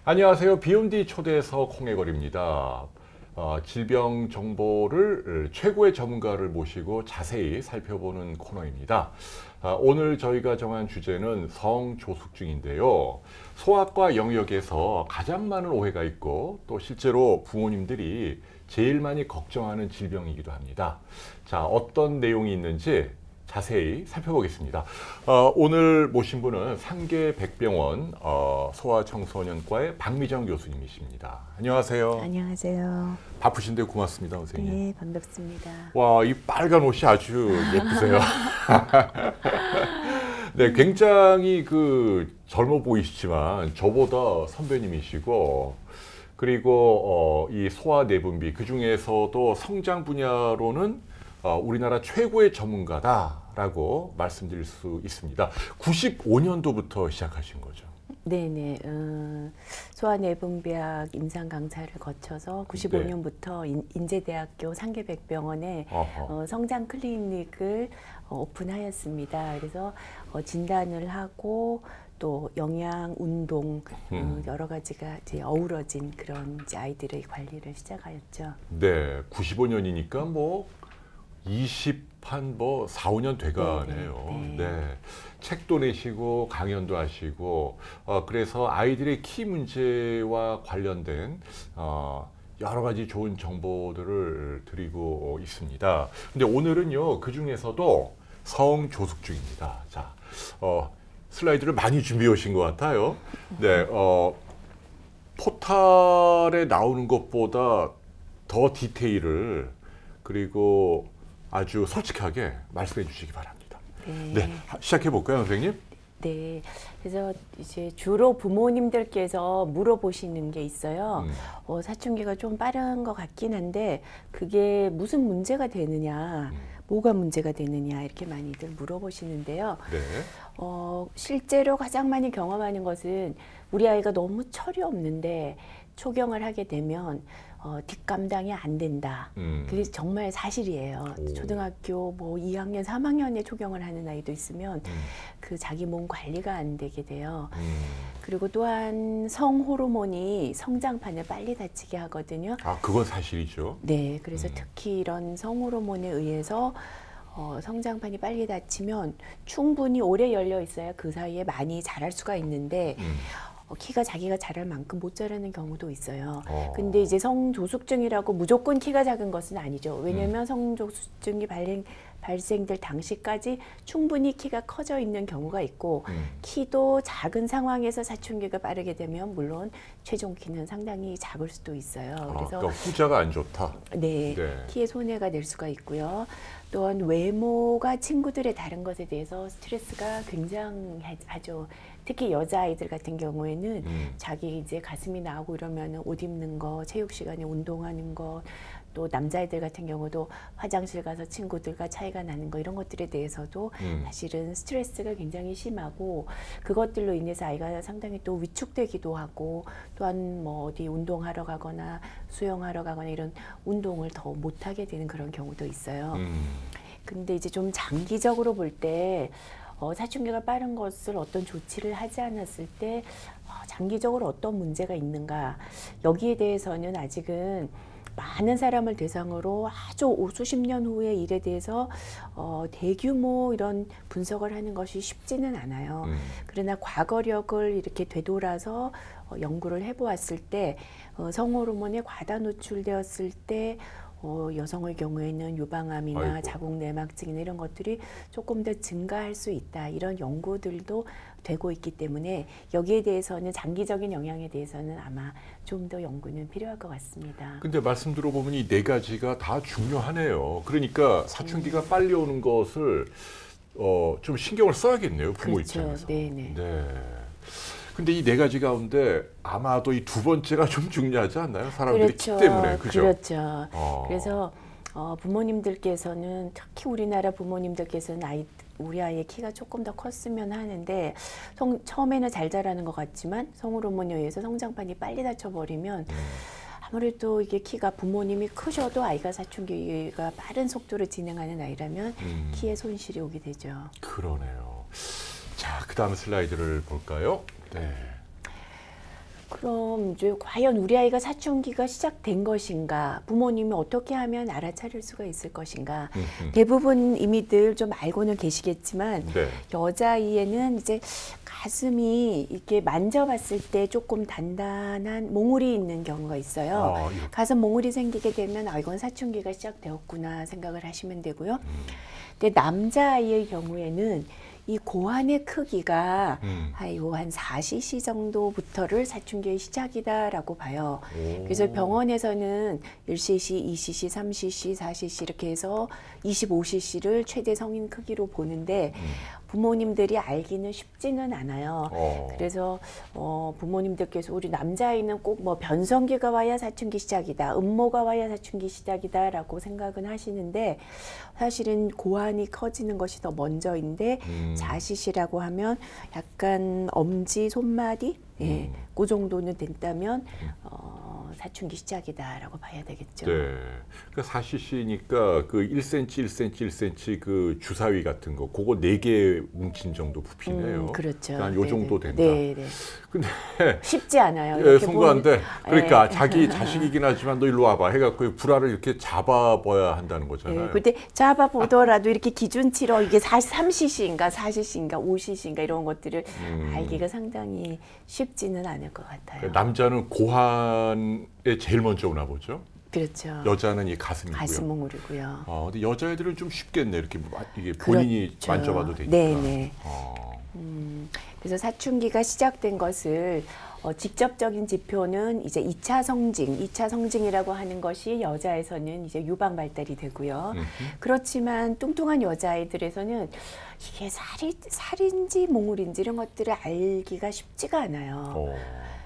안녕하세요. 비욘디 초대석 홍해걸입니다. 질병 정보를 최고의 전문가를 모시고 자세히 살펴보는 코너입니다. 오늘 저희가 정한 주제는 성조숙증인데요. 소아과 영역에서 가장 많은 오해가 있고 또 실제로 부모님들이 제일 많이 걱정하는 질병이기도 합니다. 자, 어떤 내용이 있는지 자세히 살펴보겠습니다. 오늘 모신 분은 상계백병원 소아청소년과의 박미정 교수님이십니다. 안녕하세요. 안녕하세요. 바쁘신데 고맙습니다, 선생님. 네, 반갑습니다. 와, 이 빨간 옷이 아주 예쁘세요. 네, 굉장히 젊어 보이시지만 저보다 선배님이시고 그리고 이 소아내분비 그 중에서도 성장 분야로는 우리나라 최고의 전문가다라고 말씀드릴 수 있습니다. 95년도부터 시작하신 거죠? 네네. 소아내분비학 임상 강사를 거쳐서 95년부터 인제대학교 상계백병원에 성장 클리닉을 오픈하였습니다. 그래서 진단을 하고 또 영양, 운동 여러 가지가 이제 어우러진 그런 이제 아이들의 관리를 시작하였죠. 네, 95년이니까 뭐 4, 5년 돼가네요. 네. 책도 내시고 강연도 하시고 그래서 아이들의 키 문제와 관련된 여러 가지 좋은 정보들을 드리고 있습니다. 근데 오늘은요, 그 중에서도 성조숙증입니다. 자, 슬라이드를 많이 준비해 오신 것 같아요. 네, 포탈에 나오는 것보다 더 디테일을 그리고 아주 솔직하게 말씀해 주시기 바랍니다. 네, 시작해 볼까요, 선생님? 네, 그래서 이제 주로 부모님들께서 물어보시는 게 있어요. 사춘기가 좀 빠른 것 같긴 한데 그게 무슨 문제가 되느냐, 뭐가 문제가 되느냐 이렇게 많이들 물어보시는데요. 네. 실제로 가장 많이 경험하는 것은 우리 아이가 너무 철이 없는데 초경을 하게 되면 뒷감당이 안 된다. 그게 정말 사실이에요. 초등학교 뭐 2학년, 3학년에 초경을 하는 아이도 있으면 그 자기 몸 관리가 안 되게 돼요. 그리고 또한 성호르몬이 성장판을 빨리 닫히게 하거든요. 아, 그건 사실이죠. 네, 그래서 특히 이런 성호르몬에 의해서 성장판이 빨리 닫히면 충분히 오래 열려 있어야 그 사이에 많이 자랄 수가 있는데 키가 자기가 자랄 만큼 못 자라는 경우도 있어요. 근데 이제 성조숙증이라고 무조건 키가 작은 것은 아니죠. 왜냐하면 성조숙증이 발생될 당시까지 충분히 키가 커져 있는 경우가 있고 키도 작은 상황에서 사춘기가 빠르게 되면 물론 최종 키는 상당히 작을 수도 있어요. 그래서 그러니까 후자가 안 좋다. 네, 네. 키에 손해가 될 수가 있고요. 또한 외모가 친구들의 다른 것에 대해서 스트레스가 굉장하죠. 특히 여자아이들 같은 경우에는 자기 이제 가슴이 나오고 이러면 옷 입는 거, 체육 시간에 운동하는 거, 또 남자아이들 같은 경우도 화장실 가서 친구들과 차이가 나는 거 이런 것들에 대해서도 사실은 스트레스가 굉장히 심하고 그것들로 인해서 아이가 상당히 또 위축되기도 하고 또한 뭐 어디 운동하러 가거나 수영하러 가거나 이런 운동을 더 못하게 되는 그런 경우도 있어요. 근데 이제 좀 장기적으로 볼 때 사춘기가 빠른 것을 어떤 조치를 하지 않았을 때 장기적으로 어떤 문제가 있는가 여기에 대해서는 아직은 많은 사람을 대상으로 아주 수십 년 후의 일에 대해서 대규모 이런 분석을 하는 것이 쉽지는 않아요. 그러나 과거력을 이렇게 되돌아서 연구를 해보았을 때 성호르몬에 과다 노출되었을 때 여성의 경우에는 유방암이나 자궁내막증이나 이런 것들이 조금 더 증가할 수 있다. 이런 연구들도 되고 있기 때문에 여기에 대해서는 장기적인 영향에 대해서는 아마 좀 더 연구는 필요할 것 같습니다. 근데 말씀 들어보면 이 네 가지가 다 중요하네요. 그러니까 사춘기가 빨리 오는 것을 좀 신경을 써야겠네요. 부모 그렇죠. 입장에서. 네네. 네. 근데 이 네 가지 가운데 아마도 이 두 번째가 좀 중요하지 않나요? 사람들이 그렇죠. 키 때문에. 그죠? 그렇죠. 그래서 부모님들께서는 특히 우리나라 부모님들께서는 우리 아이의 키가 조금 더 컸으면 하는데 처음에는 잘 자라는 것 같지만 성호르몬에 의해서 성장판이 빨리 닫혀버리면 아무래도 이게 키가 부모님이 크셔도 아이가 사춘기가 빠른 속도로 진행하는 아이라면 키에 손실이 오게 되죠. 그러네요. 자, 그 다음 슬라이드를 볼까요? 네. 그럼 이제 과연 우리 아이가 사춘기가 시작된 것인가? 부모님이 어떻게 하면 알아차릴 수가 있을 것인가? 대부분 이미들 좀 알고는 계시겠지만 네. 여자아이에는 이제 가슴이 이렇게 만져봤을 때 조금 단단한 몽울이 있는 경우가 있어요. 가슴 몽울이 생기게 되면 이건 사춘기가 시작되었구나 생각을 하시면 되고요. 근데 남자아이의 경우에는 이 고환의 크기가 한 4cc 정도부터를 사춘기의 시작이다라고 봐요. 그래서 병원에서는 1cc, 2cc, 3cc, 4cc 이렇게 해서 25cc를 최대 성인 크기로 보는데 부모님들이 알기는 쉽지는 않아요. 그래서 부모님들께서 우리 남자아이는 꼭 뭐 변성기가 와야 사춘기 시작이다, 음모가 와야 사춘기 시작이다라고 생각은 하시는데 사실은 고환이 커지는 것이 더 먼저인데 4cc라고 하면 약간 엄지, 손마디 그 정도는 된다면 사춘기 시작이다라고 봐야 되겠죠. 네. 그러니까 4cc니까 그 1cm, 1cm, 1cm 그 주사위 같은 거 그거 4개 뭉친 정도 부피네요. 그렇죠. 한 요 정도 된다. 네. 근데 쉽지 않아요. 예, 송구한데 그러니까 자기 자식이긴 하지만 너 일로 와봐 해갖고 불알을 이렇게 잡아봐야 한다는 거잖아요. 근데 잡아보더라도 이렇게 기준치로 이게 3cc인가 4cc인가 5cc인가 이런 것들을 알기가 상당히 쉽지는 않을 것 같아요. 남자는 고환에 제일 먼저 오나 보죠. 그렇죠. 여자는 이 가슴이고요. 가슴몽울이고요. 근데 여자애들은 좀 쉽겠네. 이렇게 이게 본인이 그렇죠. 만져봐도 되니까. 네네. 그래서 사춘기가 시작된 것을 직접적인 지표는 이제 2차 성징, 2차 성징이라고 하는 것이 여자에서는 이제 유방 발달이 되고요. 그렇지만 뚱뚱한 여자아이들에서는 이게 살인지 몽울인지 이런 것들을 알기가 쉽지가 않아요.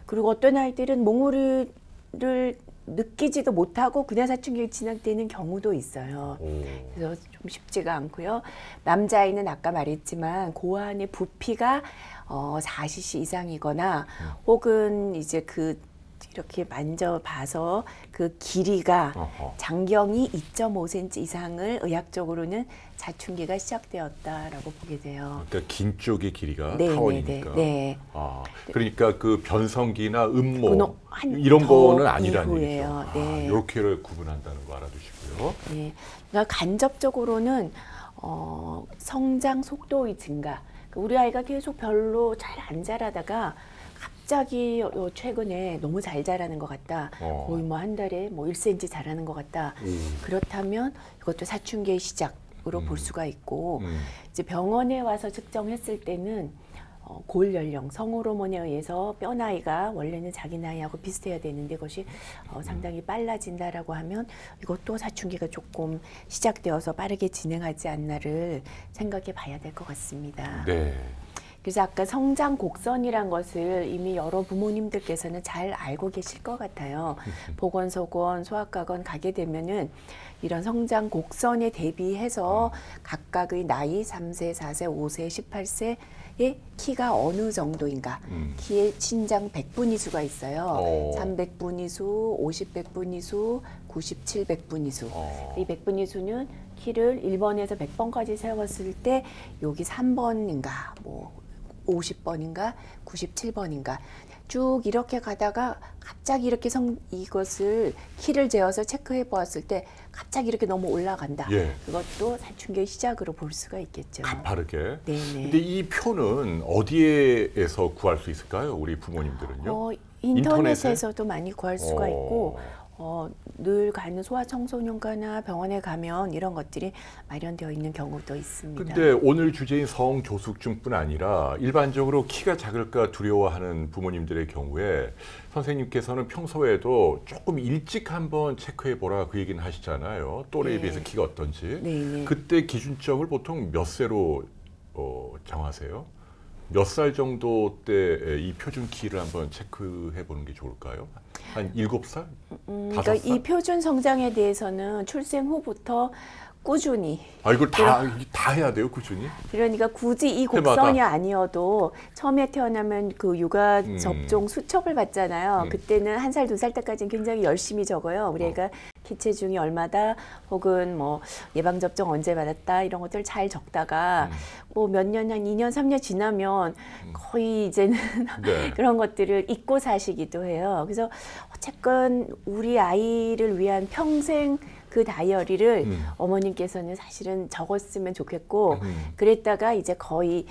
그리고 어떤 아이들은 몽울을 느끼지도 못하고 그냥 사춘기가 진행되는 경우도 있어요. 그래서 좀 쉽지가 않고요. 남자아이는 아까 말했지만 고환의 부피가 4cc 이상이거나 혹은 이제 이렇게 만져봐서 그 길이가 장경이 2.5cm 이상을 의학적으로는 사춘기가 시작되었다라고 보게 돼요. 그러니까 긴 쪽의 길이가 네, 타원이니까. 네. 그러니까 그 변성기나 음모 이런 거는 아니라는 얘기죠. 네. 이렇게를 구분한다는 거 알아두시고요. 네. 그러니까 간접적으로는 성장 속도의 증가. 우리 아이가 계속 별로 잘 안 자라다가 갑자기 최근에 너무 잘 자라는 것 같다. 거의 뭐 한 달에 뭐 1cm 자라는 것 같다. 그렇다면 이것도 사춘기의 시작으로 볼 수가 있고 이제 병원에 와서 측정했을 때는 골 연령, 성호르몬에 의해서 뼈 나이가 원래는 자기 나이하고 비슷해야 되는데 그것이 상당히 빨라진다라고 하면 이것도 사춘기가 조금 시작되어서 빠르게 진행하지 않나를 생각해 봐야 될 것 같습니다. 네. 그래서 아까 성장 곡선이란 것을 이미 여러 부모님들께서는 잘 알고 계실 것 같아요. 보건소건, 소아과건 가게 되면은 이런 성장 곡선에 대비해서 각각의 나이 3세, 4세, 5세, 18세의 키가 어느 정도인가. 키의 신장 백분위수가 있어요. 300분위수, 50백분위수, 97백분위수. 이 백분위수는 키를 1번에서 100번까지 세웠을 때 여기 3번인가 뭐 50번인가 97번인가 쭉 이렇게 가다가 갑자기 이렇게 이것을 키를 재어서 체크해 보았을 때 갑자기 이렇게 너무 올라간다. 그것도 사춘기의 시작으로 볼 수가 있겠죠. 가파르게. 네네. 근데 이 표는 어디에서 구할 수 있을까요? 우리 부모님들은요? 인터넷에서도 많이 구할 수가 있고 늘 가는 소아청소년과나 병원에 가면 이런 것들이 마련되어 있는 경우도 있습니다. 근데 오늘 주제인 성조숙증뿐 아니라 일반적으로 키가 작을까 두려워하는 부모님들의 경우에 선생님께서는 평소에도 조금 일찍 한번 체크해 보라 그 얘기는 하시잖아요. 또래에 비해서 키가 어떤지. 네네. 그때 기준점을 보통 몇 세로 정하세요? 몇 살 정도 때 이 표준 키를 한번 체크해 보는 게 좋을까요? 한 7살? 5살? 그러니까 이 표준 성장에 대해서는 출생 후부터 꾸준히. 이걸 다 해야 돼요, 꾸준히? 그러니까 굳이 이 곡선이 아니어도 처음에 태어나면 그 육아 접종 수첩을 받잖아요. 그때는 1살, 2살 때까지는 굉장히 열심히 적어요. 우리 애가 키 체중이 얼마다 혹은 뭐 예방 접종 언제 받았다 이런 것들 잘 적다가 뭐 몇 년, 한 2년, 3년 지나면 거의 이제는 네. 그런 것들을 잊고 사시기도 해요. 그래서 어쨌건 우리 아이를 위한 평생 그 다이어리를 어머님께서는 사실은 적었으면 좋겠고 그랬다가 이제 거의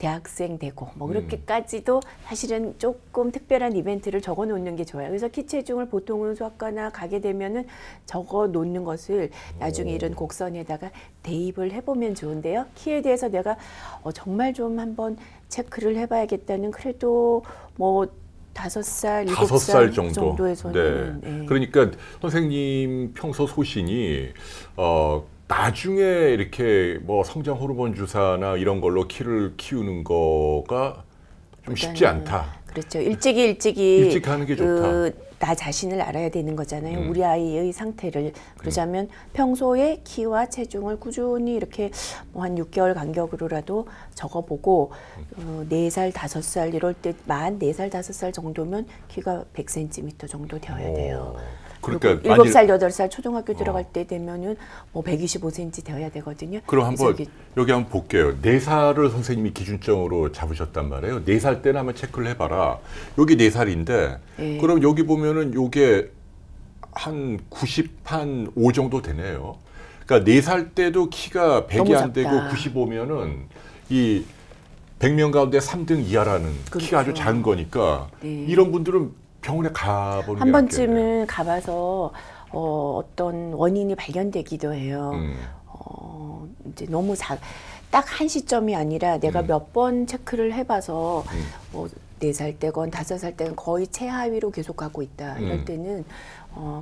대학생 되고 뭐 그렇게까지도 사실은 조금 특별한 이벤트를 적어 놓는 게 좋아요. 그래서 키 체중을 보통은 수학과나 가게 되면은 적어 놓는 것을 나중에 이런 곡선에다가 대입을 해보면 좋은데요. 키에 대해서 내가 정말 좀 한번 체크를 해봐야겠다는 그래도 뭐 5살, 7살 정도에서는. 네. 네. 그러니까 선생님 평소 소신이 나중에 이렇게 뭐 성장 호르몬 주사나 이런 걸로 키를 키우는 거가 좀 쉽지 않다. 그렇죠. 일찍 하는 게 좋다. 나 자신을 알아야 되는 거잖아요. 우리 아이의 상태를. 그러자면 평소에 키와 체중을 꾸준히 이렇게 뭐 한 6개월 간격으로라도 적어보고 4살, 5살 이럴 때 만 4살, 5살 정도면 키가 100cm 정도 되어야 돼요. 그러니까 7살, 8살 초등학교 들어갈 때 되면은 뭐 125cm 되어야 되거든요. 그럼 한번 여기 한번 볼게요. 4살을 선생님이 기준점으로 잡으셨단 말이에요. 4살 때는 한번 체크를 해봐라. 여기 4살인데 네. 그럼 여기 보면은 요게 한 95 정도 되네요. 그러니까 4살 때도 키가 100이 안 되고 95면은 이 100명 가운데 3등 이하라는 그렇죠. 키가 아주 작은 거니까 네. 이런 분들은 병원에 가보는 한 게 번쯤은 가봐서 어떤 원인이 발견되기도 해요. 이제 너무 딱 한 시점이 아니라 내가 몇 번 체크를 해봐서 4살 때건 5살 때건 거의 최하위로 계속 가고 있다. 이럴 때는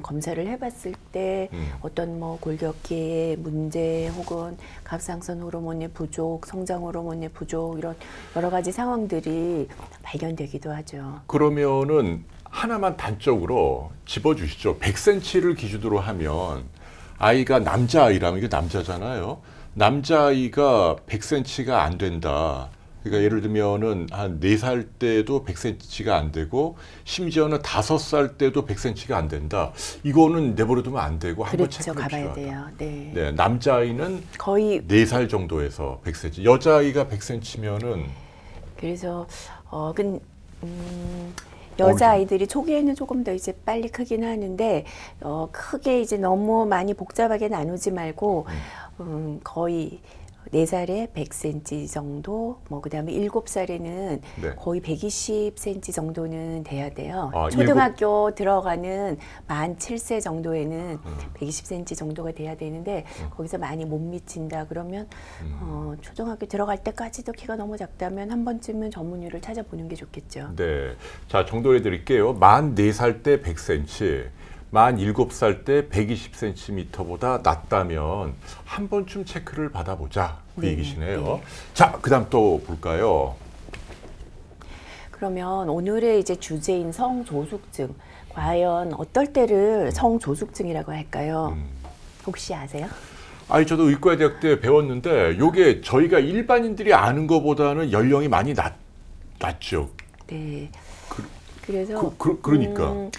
검사를 해봤을 때 어떤 뭐 골격계의 문제 혹은 갑상선 호르몬의 부족, 성장 호르몬의 부족 이런 여러 가지 상황들이 발견되기도 하죠. 그러면은 하나만 단적으로 집어주시죠. 100cm를 기준으로 하면 아이가 남자아이라면 이게 남자잖아요. 남자아이가 100cm가 안 된다. 그러니까 예를 들면은 한 4살 때도 100cm가 안 되고 심지어는 5살 때도 100cm가 안 된다. 이거는 내버려두면 안 되고 한번 그렇죠. 체크해 가봐야 필요하다. 돼요. 네. 네, 남자아이는 거의 4살 정도에서 100cm, 여자아이가 100cm면은 그래서 여자아이들이 초기에는 조금 더 이제 빨리 크긴 하는데 크게 이제 너무 많이 복잡하게 나누지 말고 거의 4살에 100cm 정도, 뭐 그다음에 7살에는 네. 거의 120cm 정도는 돼야 돼요. 아, 초등학교 들어가는 만 7세 정도에는 120cm 정도가 돼야 되는데 거기서 많이 못 미친다 그러면 초등학교 들어갈 때까지도 키가 너무 작다면 한 번쯤은 전문의를 찾아보는 게 좋겠죠. 네. 자, 정도해 드릴게요. 만 4살 때 100cm, 만 7살 때 120cm보다 낮다면 한 번쯤 체크를 받아보자. 그 얘기시네요. 네. 자, 그 다음 또 볼까요? 그러면 오늘의 이제 주제인 성조숙증. 과연 어떨 때를 성조숙증이라고 할까요? 혹시 아세요? 아니, 저도 의과대학 때 배웠는데 요게 저희가 일반인들이 아는 것보다는 연령이 많이 낮죠. 네. 그래서 그러니까.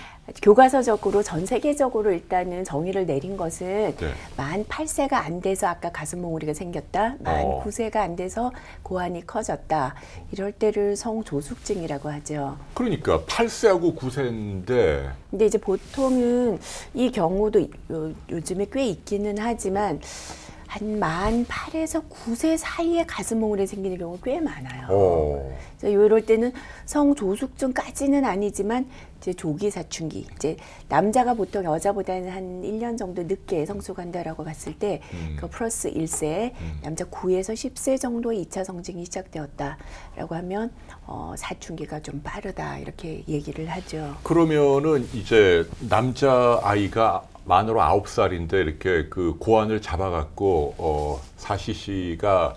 교과서적으로 전 세계적으로 일단은 정의를 내린 것은 네. 만 8세가 안 돼서 아까 가슴 몽우리가 생겼다. 만 9세가 안 돼서 고환이 커졌다. 이럴 때를 성조숙증이라고 하죠. 그러니까 8세하고 9세인데 근데 이제 보통은 이 경우도 요즘에 꽤 있기는 하지만 한 만 8에서 9세 사이에 가슴 몽우리 생기는 경우가 꽤 많아요. 그래서 이럴 때는 성조숙증까지는 아니지만 이제 조기 사춘기. 이제 남자가 보통 여자보다는 한 1년 정도 늦게 성숙한다라고 봤을 때 그 플러스 1세, 남자 9에서 10세 정도의 2차 성징이 시작되었다라고 하면 사춘기가 좀 빠르다 이렇게 얘기를 하죠. 그러면은 이제 남자 아이가 만으로 9살인데 이렇게 그 고환을 잡아갖고 4cc가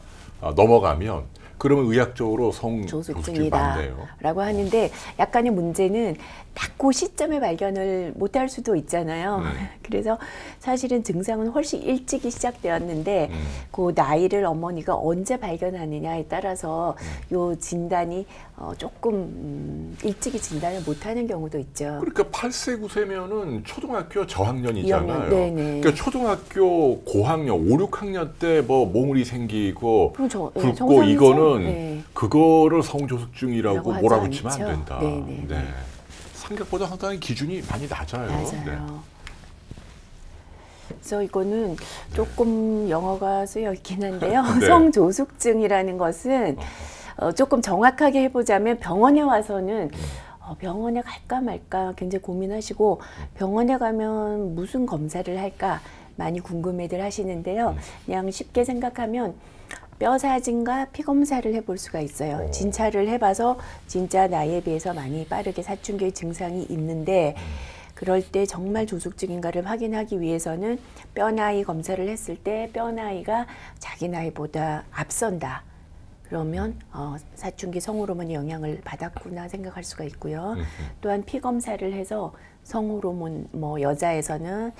넘어가면 그러면 의학적으로 성조숙증이 맞네요. 라고 하는데 약간의 문제는 딱 그 시점에 발견을 못할 수도 있잖아요. 그래서 사실은 증상은 훨씬 일찍이 시작되었는데 그 나이를 어머니가 언제 발견하느냐에 따라서 요 진단이 조금 일찍이 진단을 못하는 경우도 있죠. 그러니까 8세, 9세면은 초등학교 저학년이잖아요. 네네. 그러니까 초등학교 고학년, 5, 6학년 때 뭐 몽울이 생기고 붓고 이거는 네. 그거를 성조숙증이라고 하지 몰아붙이면 안 않죠. 된다. 네네. 네. 생각보다 상당히 기준이 많이 낮아요. 맞아요. 네. 그래서 이거는 조금 영어가 쓰여 있긴 한데요. 네. 성조숙증이라는 것은 조금 정확하게 해보자면 병원에 와서는 병원에 갈까 말까 굉장히 고민하시고 병원에 가면 무슨 검사를 할까 많이 궁금해들 하시는데요. 그냥 쉽게 생각하면 뼈 사진과 피 검사를 해볼 수가 있어요. 진찰을 해봐서 진짜 나이에 비해서 많이 빠르게 사춘기 증상이 있는데 그럴 때 정말 조숙증인가를 확인하기 위해서는 뼈 나이 검사를 했을 때 뼈 나이가 자기 나이보다 앞선다. 그러면 사춘기 성호르몬이 영향을 받았구나 생각할 수가 있고요. 또한 피 검사를 해서 성호르몬, 뭐 여자에서는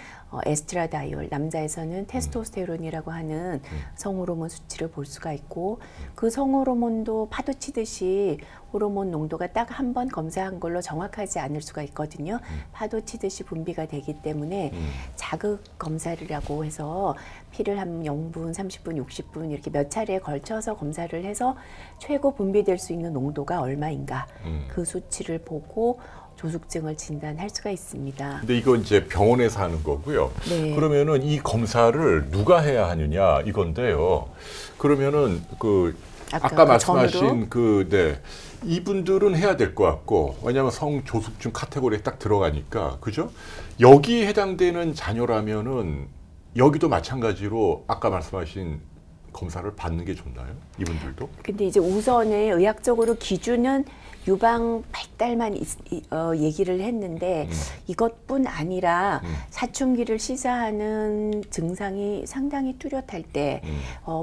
에스트라다이올, 남자에서는 테스토스테론이라고 하는 성호르몬 수치를 볼 수가 있고 그 성호르몬도 파도치듯이 호르몬 농도가 딱 한 번 검사한 걸로 정확하지 않을 수가 있거든요. 파도치듯이 분비가 되기 때문에 자극 검사라고 해서 피를 한 0분, 30분, 60분 이렇게 몇 차례에 걸쳐서 검사를 해서 최고 분비될 수 있는 농도가 얼마인가 그 수치를 보고 조숙증을 진단할 수가 있습니다. 근데 이건 이제 병원에서 하는 거고요. 네. 그러면은 이 검사를 누가 해야 하느냐 이건데요. 그러면은 그 아까 말씀하신 네. 이분들은 해야 될 것 같고 왜냐하면 성조숙증 카테고리에 딱 들어가니까 그죠? 여기에 해당되는 자녀라면은 여기도 마찬가지로 아까 말씀하신 검사를 받는 게 좋나요? 이분들도? 근데 이제 우선에 의학적으로 기준은 유방 8달만 얘기를 했는데 이것뿐 아니라 사춘기를 시사하는 증상이 상당히 뚜렷할 때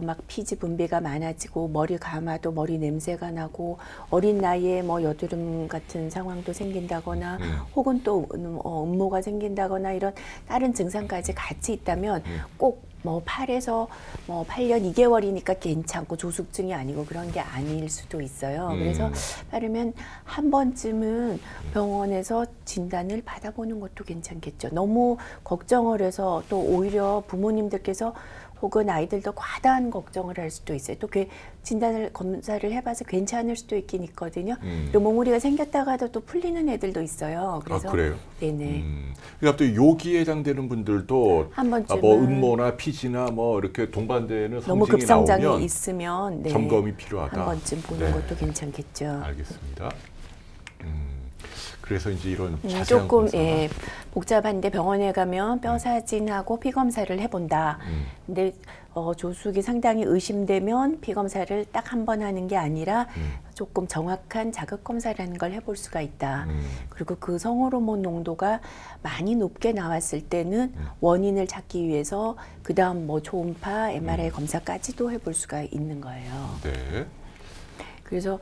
막 피지 분비가 많아지고 머리 감아도 머리 냄새가 나고 어린 나이에 뭐 여드름 같은 상황도 생긴다거나 혹은 또 음모가 생긴다거나 이런 다른 증상까지 같이 있다면 꼭 뭐 8에서 뭐 8년 2개월이니까 괜찮고 조숙증이 아니고 그런 게 아닐 수도 있어요. 그래서 빠르면 한 번쯤은 병원에서 진단을 받아보는 것도 괜찮겠죠. 너무 걱정을 해서 또 오히려 부모님들께서 혹은 아이들도 과다한 걱정을 할 수도 있어요. 또 진단을 검사를 해봐서 괜찮을 수도 있긴 있거든요. 그리고 몽우리가 생겼다가도 또 풀리는 애들도 있어요. 그래서 그래요? 네네. 그러니까 또 여기에 해당되는 분들도 한 번쯤은 뭐 음모나 피지나 뭐 이렇게 동반되는 너무 성징이 급성장이 나오면 있으면 네, 점검이 필요하다. 한 번쯤 보는 네. 것도 괜찮겠죠. 알겠습니다. 그래서 이제 이런 자세한 조금 검사. 예, 복잡한데 병원에 가면 뼈 사진하고 피 검사를 해본다. 근데 조숙이 상당히 의심되면 피 검사를 딱 한 번 하는 게 아니라 조금 정확한 자극 검사라는 걸 해볼 수가 있다. 그리고 그 성호르몬 농도가 많이 높게 나왔을 때는 원인을 찾기 위해서 그 다음 뭐 초음파, MRI 검사까지도 해볼 수가 있는 거예요. 네. 그래서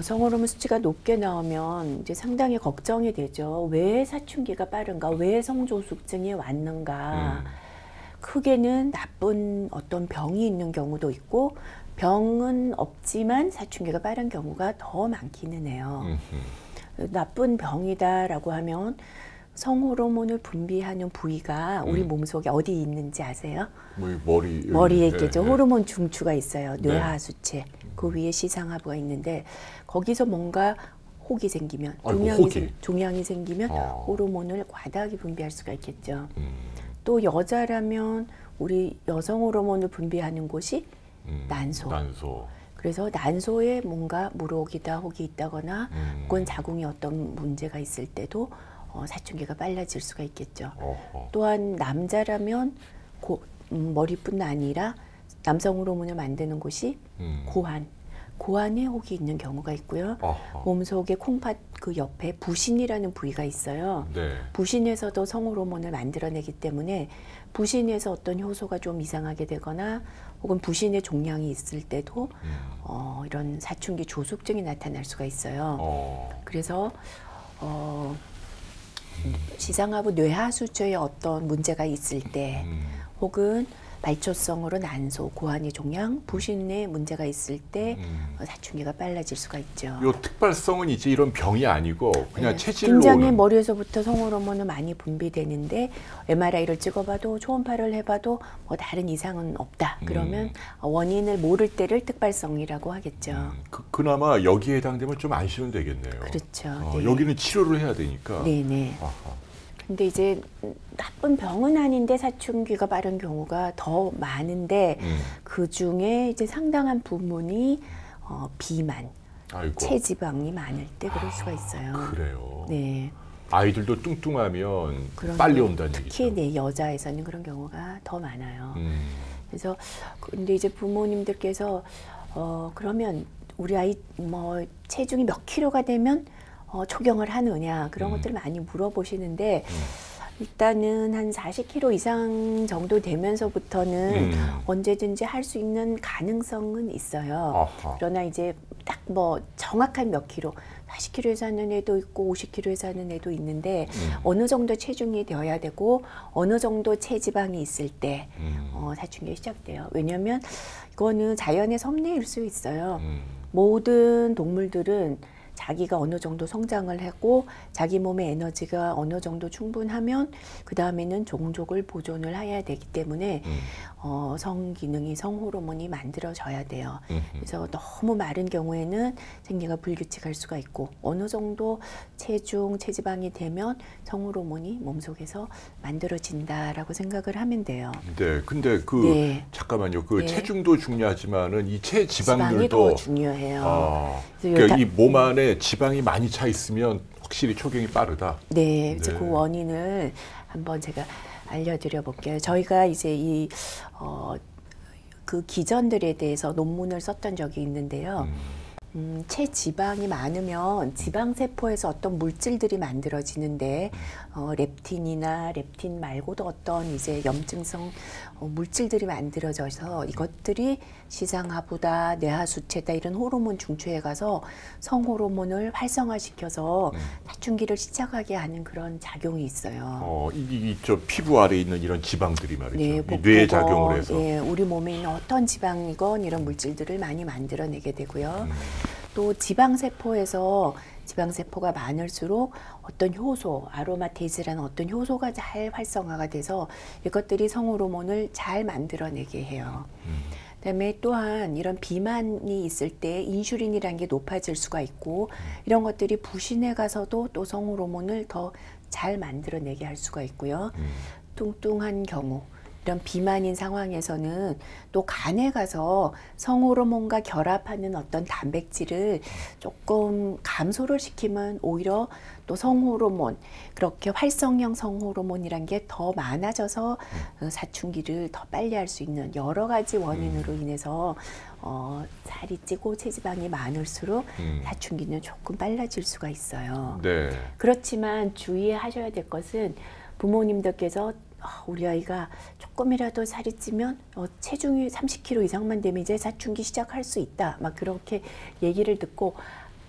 성호르몬 수치가 높게 나오면 이제 상당히 걱정이 되죠. 왜 사춘기가 빠른가? 왜 성조숙증이 왔는가? 크게는 나쁜 어떤 병이 있는 경우도 있고 병은 없지만 사춘기가 빠른 경우가 더 많기는 해요. 나쁜 병이다라고 하면 성호르몬을 분비하는 부위가 우리 몸속에 어디 있는지 아세요? 머리에 있겠죠. 네. 호르몬 중추가 있어요. 네. 뇌하수체. 그 위에 시상하부가 있는데 거기서 뭔가 혹이 생기면 종양이 생기면 호르몬을 과다하게 분비할 수가 있겠죠. 또 여자라면 우리 여성 호르몬을 분비하는 곳이 난소. 그래서 난소에 뭔가 물혹이다 혹이 있다거나 혹은 자궁에 어떤 문제가 있을 때도 사춘기가 빨라질 수가 있겠죠. 또한 남자라면 머리뿐 아니라 남성 호르몬을 만드는 곳이 고환에 혹이 있는 경우가 있고요. 몸속에 콩팥 그 옆에 부신이라는 부위가 있어요. 네. 부신에서도 성호르몬을 만들어내기 때문에 부신에서 어떤 효소가 좀 이상하게 되거나 혹은 부신에 종양이 있을 때도 이런 사춘기 조숙증이 나타날 수가 있어요. 그래서 시상하부 뇌하수체에 어떤 문제가 있을 때 혹은 말초성으로 난소, 고환이 종양, 부신에 문제가 있을 때 사춘기가 빨라질 수가 있죠. 요 특발성은 이제 이런 병이 아니고 그냥 네. 체질로 굉장히 오는. 머리에서부터 성호르몬은 많이 분비되는데 MRI를 찍어봐도 초음파를 해봐도 뭐 다른 이상은 없다. 그러면 원인을 모를 때를 특발성이라고 하겠죠. 그나마 여기에 해당되면 좀 안심은 되겠네요. 그렇죠. 네. 여기는 치료를 해야 되니까. 네네. 아하. 근데 이제 나쁜 병은 아닌데 사춘기가 빠른 경우가 더 많은데 그 중에 이제 상당한 부분이 비만, 아이고. 체지방이 많을 때 그럴 수가 있어요. 그래요. 네. 아이들도 뚱뚱하면 그런 빨리 경우, 온다는 특히 얘기죠. 네, 여자에서는 그런 경우가 더 많아요. 음. 그래서 근데 이제 부모님들께서 그러면 우리 아이 뭐 체중이 몇 킬로가 되면 초경을 하느냐 그런 것들을 많이 물어보시는데 일단은 한 40kg 이상 정도 되면서부터는 언제든지 할 수 있는 가능성은 있어요. 아하. 그러나 이제 딱 뭐 정확한 몇 킬로, 40kg에서 하는 애도 있고 50kg에서 하는 애도 있는데 어느 정도 체중이 되어야 되고 어느 정도 체지방이 있을 때 사춘기가 시작돼요. 왜냐하면 이거는 자연의 섭리일 수 있어요. 모든 동물들은 자기가 어느 정도 성장을 하고 자기 몸의 에너지가 어느 정도 충분하면 그 다음에는 종족을 보존을 해야 되기 때문에 성기능이 성호르몬이 만들어져야 돼요. 그래서 너무 마른 경우에는 생리가 불규칙할 수가 있고 어느 정도 체중, 체지방이 되면 성호르몬이 몸속에서 만들어진다라고 생각을 하면 돼요. 네, 근데 네. 잠깐만요. 네. 체중도 중요하지만은 이 지방이 체지방들도 더 중요해요. 그러니까 요다- 이 몸 안에 지방이 많이 차 있으면 확실히 초경이 빠르다. 네, 그래서 네. 그 원인을 한번 제가 알려드려 볼게요. 저희가 이제 그 기전들에 대해서 논문을 썼던 적이 있는데요. 체지방이 많으면 지방세포에서 어떤 물질들이 만들어지는데 렙틴이나 렙틴 말고도 어떤 이제 염증성 물질들이 만들어져서 이것들이 시장하부다, 뇌하수체다 이런 호르몬 중추에 가서 성호르몬을 활성화시켜서 사춘기를 시작하게 하는 그런 작용이 있어요. 저 피부 아래에 있는 이런 지방들이 말이죠. 네, 이 뇌에 작용을 해서. 예, 우리 몸에 있는 어떤 지방이건 이런 물질들을 많이 만들어내게 되고요. 또 지방세포에서 지방세포가 많을수록 어떤 효소, 아로마테이즈라는 어떤 효소가 잘 활성화가 돼서 이것들이 성호르몬을 잘 만들어내게 해요. 그다음에 또한 이런 비만이 있을 때 인슐린이라는 게 높아질 수가 있고 이런 것들이 부신에 가서도 또 성호르몬을 더 잘 만들어내게 할 수가 있고요. 뚱뚱한 경우 이런 비만인 상황에서는 또 간에 가서 성호르몬과 결합하는 어떤 단백질을 조금 감소를 시키면 오히려 또 성호르몬, 그렇게 활성형 성호르몬이란 게 더 많아져서 사춘기를 더 빨리 할 수 있는 여러 가지 원인으로 인해서 살이 찌고 체지방이 많을수록 사춘기는 조금 빨라질 수가 있어요. 네. 그렇지만 주의하셔야 될 것은 부모님들께서 우리 아이가 조금이라도 살이 찌면 체중이 30kg 이상만 되면 이제 사춘기 시작할 수 있다. 막 그렇게 얘기를 듣고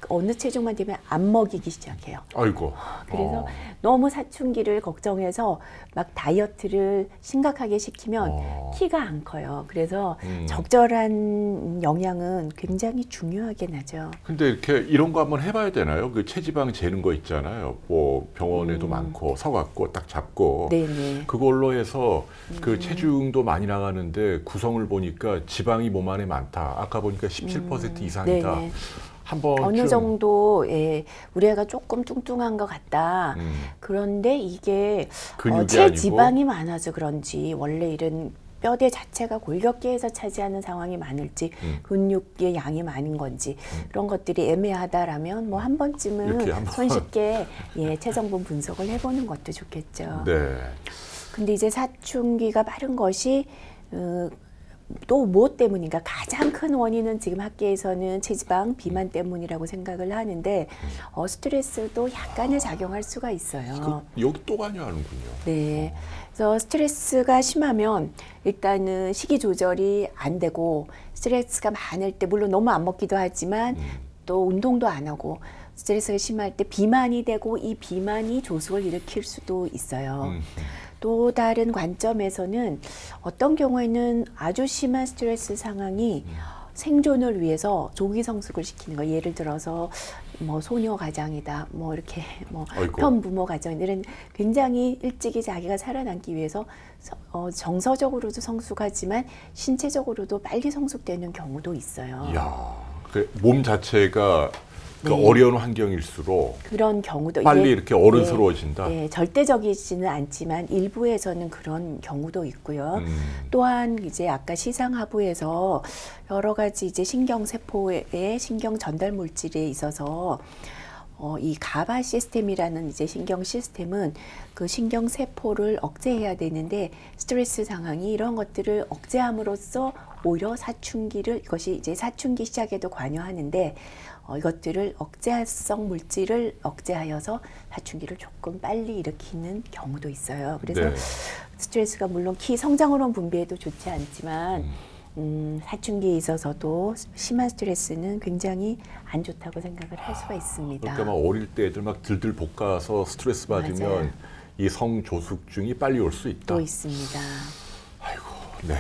어느 체중만 되면 안 먹이기 시작해요. 아이고. 그래서 너무 사춘기를 걱정해서 막 다이어트를 심각하게 시키면 키가 안 커요. 그래서 적절한 영양은 굉장히 중요하게 나죠. 근데 이런 거 한번 해봐야 되나요? 그 체지방 재는 거 있잖아요. 뭐 병원에도 많고 서갖고 딱 잡고 네네. 그걸로 해서 그 체중도 많이 나가는데 구성을 보니까 지방이 몸 안에 많다. 아까 보니까 17% 이상이다. 네네. 한번 어느 정도 우리 애가 조금 뚱뚱한 것 같다. 그런데 이게 근육이 체지방이 많아서 그런지 원래 이런 뼈대 자체가 골격계에서 차지하는 상황이 많을지 근육의 양이 많은 건지 그런 것들이 애매하다라면 뭐 한 번쯤은 손쉽게 체성분 분석을 해보는 것도 좋겠죠. 네. 근데 이제 사춘기가 빠른 것이 또 무엇 때문인가? 가장 큰 원인은 지금 학계에서는 체지방, 비만 때문이라고 생각을 하는데 스트레스도 약간의 작용할 수가 있어요. 여기 또 관여하는군요. 네. 그래서 스트레스가 심하면 일단은 식이 조절이 안 되고 스트레스가 많을 때 물론 너무 안 먹기도 하지만 또 운동도 안 하고 스트레스가 심할 때 비만이 되고 이 비만이 조숙을 일으킬 수도 있어요. 또 또 다른 관점에서는 어떤 경우에는 아주 심한 스트레스 상황이 생존을 위해서 조기 성숙을 시키는 거. 예를 들어서 뭐 소녀 가장이다, 뭐 이렇게 뭐 편부모 가정들은 굉장히 일찍이 자기가 살아남기 위해서 정서적으로도 성숙하지만 신체적으로도 빨리 성숙되는 경우도 있어요. 이야, 그 몸 자체가 그 네. 어려운 환경일수록 그런 경우도 빨리 이렇게 어른스러워진다. 네, 절대적이지는 않지만 일부에서는 그런 경우도 있고요. 또한 이제 아까 시상하부에서 여러 가지 이제 신경 세포의 신경 전달 물질에 있어서 이 가바 시스템이라는 이제 신경 시스템은 그 신경 세포를 억제해야 되는데 스트레스 상황이 이런 것들을 억제함으로써 오히려 사춘기를 이것이 이제 사춘기 시작에도 관여하는데 이것들을 억제성 물질을 억제하여서 사춘기를 조금 빨리 일으키는 경우도 있어요. 그래서 네. 스트레스가 물론 키 성장 호르몬 분비에도 좋지 않지만 사춘기에 있어서도 심한 스트레스는 굉장히 안 좋다고 생각을 할 수가 있습니다. 그러니까 막 어릴 때 애들 막 들들 볶아서 스트레스 받으면 맞아요. 이 성조숙증이 빨리 올 수 있다. 또 있습니다. 아이고, 네.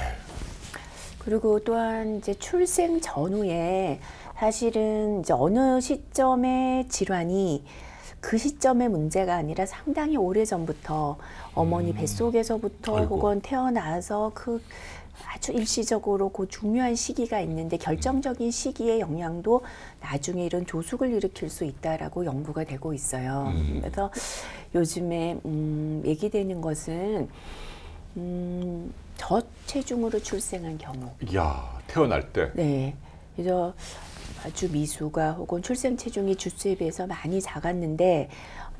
그리고 또한 이제 출생 전후에 사실은 이제 어느 시점의 질환이 그 시점의 문제가 아니라 상당히 오래 전부터 어머니 뱃속에서부터 아이고. 혹은 태어나서 그 아주 일시적으로 그 중요한 시기가 있는데 결정적인 시기의 영향도 나중에 이런 조숙을 일으킬 수 있다라고 연구가 되고 있어요. 그래서 요즘에 얘기되는 것은 저체중으로 출생한 경우. 이야, 태어날 때. 네. 그래서 아주 미수가 혹은 출생 체중이 주수에 비해서 많이 작았는데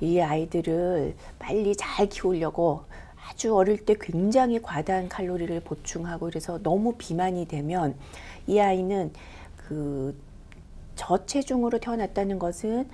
이 아이들을 빨리 잘 키우려고 아주 어릴 때 굉장히 과다한 칼로리를 보충하고 그래서 너무 비만이 되면 이 아이는 그 저체중으로 태어났다는 것은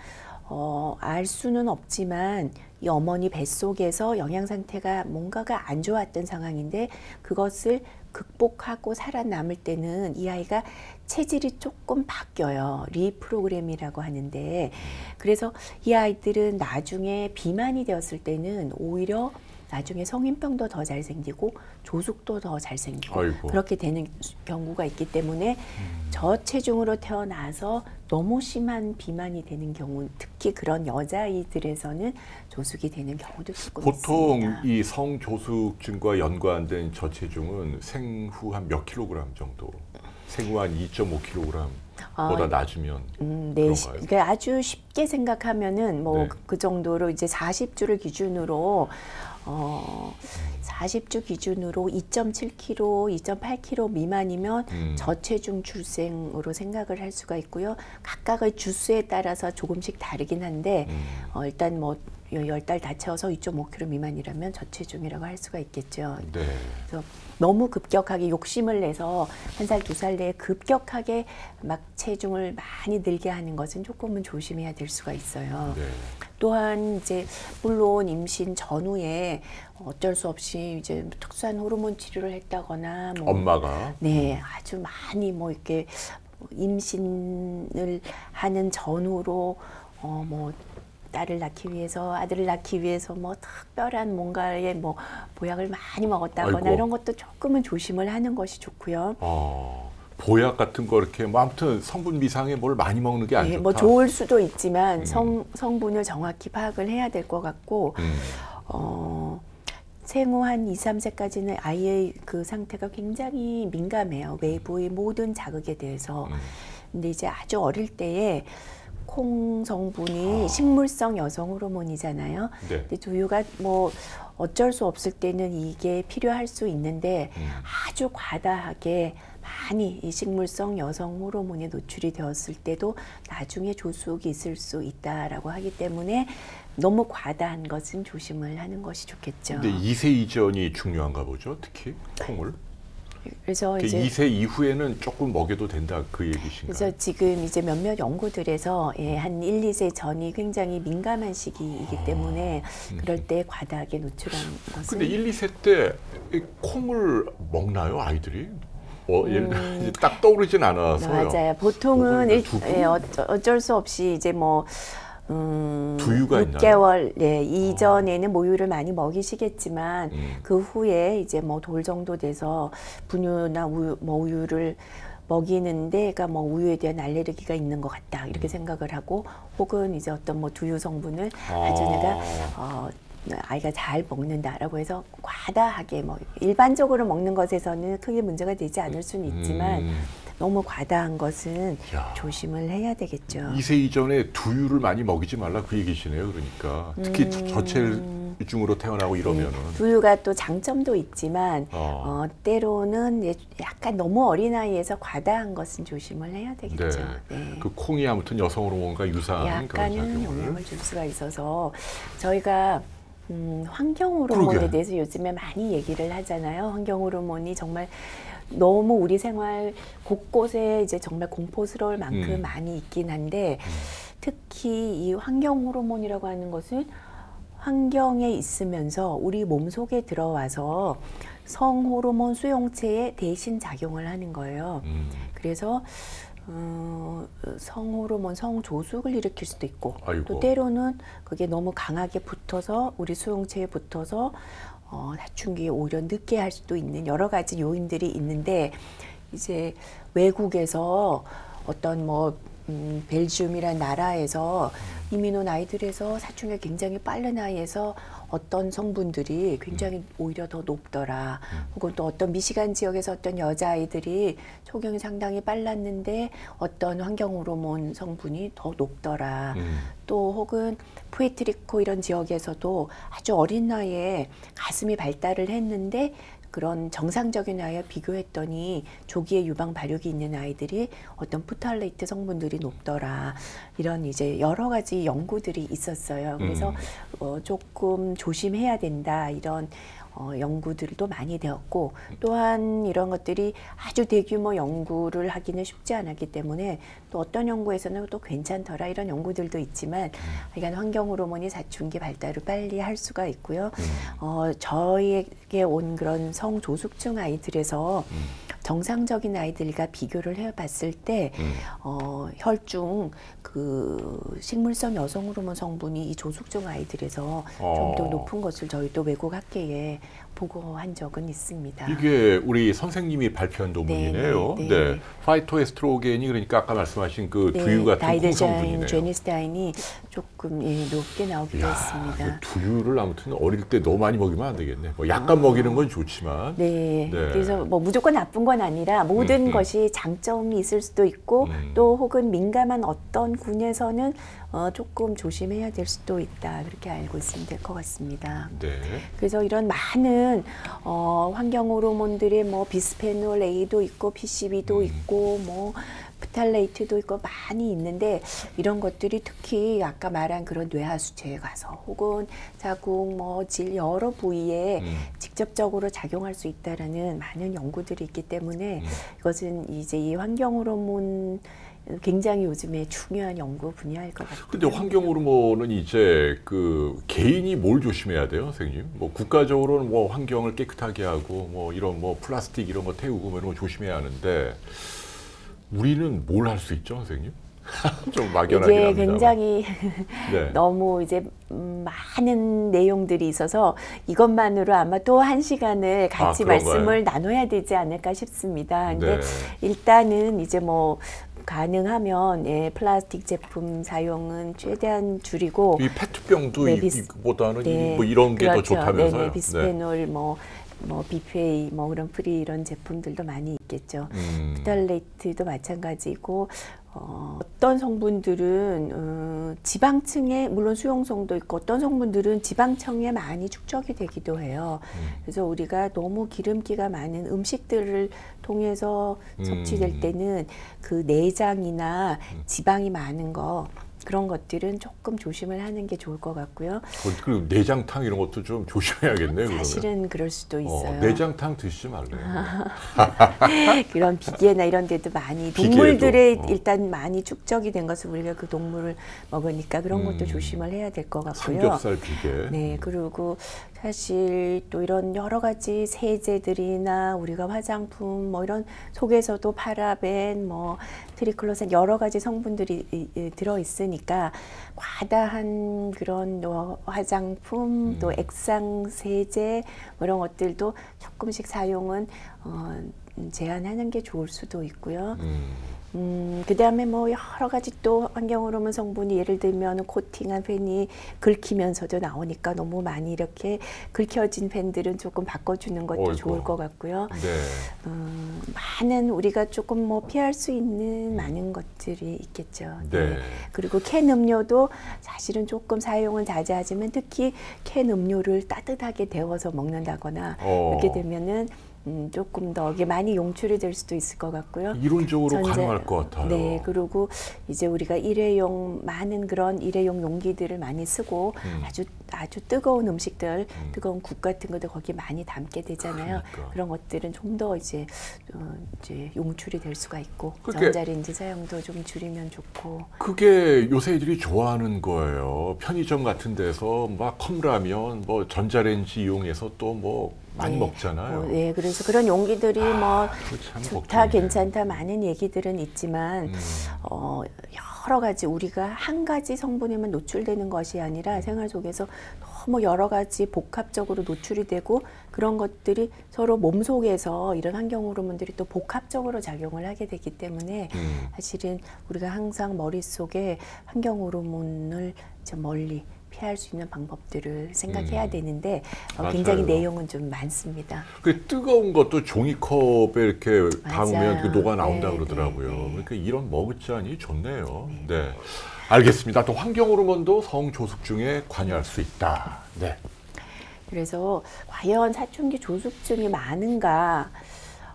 알 수는 없지만 이 어머니 뱃속에서 영양 상태가 뭔가가 안 좋았던 상황인데 그것을 극복하고 살아남을 때는 이 아이가 체질이 조금 바뀌어요. 리프로그램이라고 하는데 그래서 이 아이들은 나중에 비만이 되었을 때는 오히려 나중에 성인병도 더 잘 생기고 조숙도 더 잘 생기고 아이고. 그렇게 되는 경우가 있기 때문에 저체중으로 태어나서 너무 심한 비만이 되는 경우 특히 그런 여자아이들에서는 조숙이 되는 경우도 조금 보통 있습니다. 이 성조숙증과 연관된 저체중은 생후 한 몇 킬로그램 정도? 생후 한 2.5kg 보다 낮으면 네, 그런가요? 그러니까 아주 쉽게 생각하면은 뭐 네. 그 정도로 이제 40주를 기준으로 40주 기준으로 2.7kg, 2.8kg 미만이면 저체중 출생으로 생각을 할 수가 있고요. 각각의 주수에 따라서 조금씩 다르긴 한데 일단 뭐 10달 다 채워서 2.5kg 미만이라면 저체중이라고 할 수가 있겠죠. 네. 그래서 너무 급격하게 욕심을 내서 1살, 2살 내에 급격하게 막 체중을 많이 늘게 하는 것은 조금은 조심해야 될 수가 있어요. 네. 또한 이제 물론 임신 전후에 어쩔 수 없이 이제 특수한 호르몬 치료를 했다거나 뭐 엄마가 네, 아주 많이 뭐 이렇게 임신을 하는 전후로 뭐 딸을 낳기 위해서 아들을 낳기 위해서 뭐 특별한 뭔가의 뭐 보약을 많이 먹었다거나 아이고. 이런 것도 조금은 조심을 하는 것이 좋고요. 보약 같은 거 이렇게 뭐 아무튼 성분 미상에 뭘 많이 먹는 게 안 네, 좋다. 뭐 좋을 수도 있지만 성분을 정확히 파악을 해야 될 것 같고 생후 한 2, 3세까지는 아이의 그 상태가 굉장히 민감해요. 외부의 모든 자극에 대해서. 근데 이제 아주 어릴 때에 콩 성분이 식물성 여성 호르몬이잖아요. 네. 근데 두유가 뭐 어쩔 수 없을 때는 이게 필요할 수 있는데 아주 과다하게 많이 이 식물성 여성 호르몬에 노출이 되었을 때도 나중에 조숙이 있을 수 있다라고 하기 때문에 너무 과다한 것은 조심을 하는 것이 좋겠죠. 근데 2세 이전이 중요한가 보죠, 특히 콩을. 그래서 이제 2세 이후에는 조금 먹여도 된다 그 얘기신가요? 그래서 지금 이제 몇몇 연구들에서 한 1, 2세 전이 굉장히 민감한 시기이기 때문에 그럴 때 과다하게 노출한 것은 근데 1, 2세 때 이 콩을 먹나요, 아이들이? 예를 들어 이제 딱 떠오르진 않아서요. 맞아요. 보통은 먹어야 두부? 어쩔 수 없이 이제 뭐 두유가 6개월 이전에는 모유를 많이 먹이시겠지만 그 후에 이제 뭐 돌 정도 돼서 분유나 우유를 먹이는데, 그러니까 뭐 우유에 대한 알레르기가 있는 것 같다 이렇게 생각을 하고, 혹은 이제 어떤 뭐 두유 성분을 아주 내가 아이가 잘 먹는다라고 해서 과다하게 뭐 일반적으로 먹는 것에서는 크게 문제가 되지 않을 수는 있지만 너무 과다한 것은 조심을 해야 되겠죠. 2세 이전에 두유를 많이 먹이지 말라 그 얘기시네요. 그러니까 특히 저체중으로 태어나고 이러면은 두유가 또 장점도 있지만 때로는 약간 너무 어린 나이에서 과다한 것은 조심을 해야 되겠죠. 네. 그 콩이 아무튼 여성 호르몬과 유사한 그런 약간은 영향을 줄 수가 있어서 저희가 환경 호르몬에 대해서 요즘에 많이 얘기를 하잖아요. 환경 호르몬이 정말 너무 우리 생활 곳곳에 이제 정말 공포스러울 만큼 많이 있긴 한데, 특히 이 환경 호르몬이라고 하는 것은 환경에 있으면서 우리 몸속에 들어와서 성 호르몬 수용체에 대신 작용을 하는 거예요. 그래서 성호르몬, 성조숙을 일으킬 수도 있고, 또 때로는 그게 너무 강하게 붙어서 우리 수용체에 붙어서 사춘기에 오히려 늦게 할 수도 있는 여러 가지 요인들이 있는데, 이제 외국에서 어떤 뭐 벨기움이라는 나라에서 이민 온 아이들에서 사춘기가 굉장히 빠른 나이에서 어떤 성분들이 굉장히 오히려 더 높더라. 혹은 또 어떤 미시간 지역에서 어떤 여자아이들이 초경이 상당히 빨랐는데 어떤 환경 호르몬 성분이 더 높더라. 또 혹은 푸에트리코 이런 지역에서도 아주 어린 나이에 가슴이 발달을 했는데 그런 정상적인 아이와 비교했더니 조기에 유방 발육이 있는 아이들이 어떤 프탈레이트 성분들이 높더라. 이런 이제 여러 가지 연구들이 있었어요. 그래서 조금 조심해야 된다. 이런 연구들도 많이 되었고, 또한 이런 것들이 아주 대규모 연구를 하기는 쉽지 않았기 때문에 또 어떤 연구에서는 또 괜찮더라 이런 연구들도 있지만, 그러니까 환경 호르몬이 사춘기 발달을 빨리 할 수가 있고요. 저희에게 온 그런 성조숙증 아이들에서 정상적인 아이들과 비교를 해봤을 때 혈중 그 식물성 여성 호르몬 성분이 이 조숙증 아이들에서 좀 더 높은 것을 저희도 외국 학회에 보고한 적은 있습니다. 이게 우리 선생님이 발표한 논문이네요. 네. 파이토에스트로겐이 그러니까 아까 말씀하신 그 두유 같은 콩 성분이네요. 제니스타인이 조금 높게 나오기도 했습니다. 그 두유를 아무튼 어릴 때 너무 많이 먹이면 안 되겠네. 뭐 약간 먹이는 건 좋지만. 네. 그래서 뭐 무조건 나쁜 건 아니라 모든 것이 장점이 있을 수도 있고 또 혹은 민감한 어떤 군에서는 조금 조심해야 될 수도 있다. 그렇게 알고 있으면 될 것 같습니다. 네. 그래서 이런 많은 환경 호르몬들의 뭐 비스페놀 A도 있고 PCB도 있고 뭐 프탈레이트도 있고 많이 있는데, 이런 것들이 특히 아까 말한 그런 뇌하수체에 가서 혹은 자궁, 뭐 질 여러 부위에 직접적으로 작용할 수 있다라는 많은 연구들이 있기 때문에 이것은 이제 이 환경 호르몬 굉장히 요즘에 중요한 연구 분야일 것 같아요. 근데 환경 호르몬은 이제 그 개인이 뭘 조심해야 돼요, 선생님? 뭐 국가적으로는 뭐 환경을 깨끗하게 하고 뭐 이런 뭐 플라스틱 이런 거 태우고 뭐 이런 거 조심해야 하는데, 우리는 뭘 할 수 있죠, 선생님? 좀 막연하긴 합니다. 이게 굉장히 너무 이제 많은 내용들이 있어서 이것만으로 아마 또 한 시간을 같이 말씀을 나눠야 되지 않을까 싶습니다. 근데 일단은 이제 뭐 가능하면 플라스틱 제품 사용은 최대한 줄이고, 이 페트병도 이보다는 뭐 이런 게 더 좋다면서요? 비스페놀 뭐 BPA 뭐 그런 프리 이런 제품들도 많이 있겠죠. 프탈레이트도 마찬가지고, 어떤 성분들은 지방층에 물론 수용성도 있고 어떤 성분들은 지방층에 많이 축적이 되기도 해요. 그래서 우리가 너무 기름기가 많은 음식들을 통해서 섭취될 때는 그 내장이나 지방이 많은 거, 그런 것들은 조금 조심을 하는 게 좋을 것 같고요. 그리고 내장탕 이런 것도 좀 조심해야겠네요. 사실은 그러면. 그럴 수도 있어요. 내장탕 드시지 말래요. 그런 비계나 이런 데도 많이 동물들에 일단 많이 축적이 된 것을 우리가 그 동물을 먹으니까 그런 것도 조심을 해야 될 것 같고요. 삼겹살 비계. 네, 그리고 사실 또 이런 여러 가지 세제들이나 우리가 화장품 뭐 이런 속에서도 파라벤, 뭐 트리클로산 여러 가지 성분들이 들어 있으니까 과다한 그런 화장품 또 액상 세제 뭐 이런 것들도 조금씩 사용은 제한하는 게 좋을 수도 있고요. 그다음에 뭐 여러 가지 또 환경호르몬 성분이 예를 들면 코팅한 펜이 긁히면서도 나오니까 너무 많이 이렇게 긁혀진 펜들은 조금 바꿔주는 것도 어이구. 좋을 것 같고요. 네. 많은 우리가 조금 뭐 피할 수 있는 많은 것들이 있겠죠. 네. 그리고 캔 음료도 사실은 조금 사용은 자제하지만 특히 캔 음료를 따뜻하게 데워서 먹는다거나 이렇게 되면은 조금 더 이게 많이 용출이 될 수도 있을 것 같고요. 이론적으로 가능할 것 같아요. 네, 그리고 이제 우리가 일회용 많은 그런 일회용 용기들을 많이 쓰고 아주 뜨거운 음식들, 뜨거운 국 같은 것도 거기에 많이 담게 되잖아요. 그러니까. 그런 것들은 좀 더 이제 용출이 될 수가 있고 그게- 전자레인지 사용도 좀 줄이면 좋고. 그게 요새 애들이 좋아하는 거예요. 편의점 같은 데서 막 컵라면, 뭐 전자레인지 이용해서 또 뭐 많이 먹잖아요. 네, 그래서 그런 용기들이 뭐 그거 참 좋다, 걱정이네. 괜찮다 많은 얘기들은 있지만 여러 가지 우리가 한 가지 성분에만 노출되는 것이 아니라 생활 속에서 너무 여러 가지 복합적으로 노출이 되고 그런 것들이 서로 몸속에서 이런 환경 호르몬들이 또 복합적으로 작용을 하게 되기 때문에 사실은 우리가 항상 머릿속에 환경 호르몬을 좀 멀리 피할 수 있는 방법들을 생각해야 되는데 굉장히 맞아요. 내용은 좀 많습니다. 그 뜨거운 것도 종이컵에 이렇게 담으면 맞아요. 녹아 나온다 네, 그러더라고요. 네, 네. 그러니까 이런 머그잔이 좋네요. 네. 알겠습니다. 또 환경 호르몬도 성조숙증에 관여할 수 있다. 네. 그래서 과연 사춘기 조숙증이 많은가?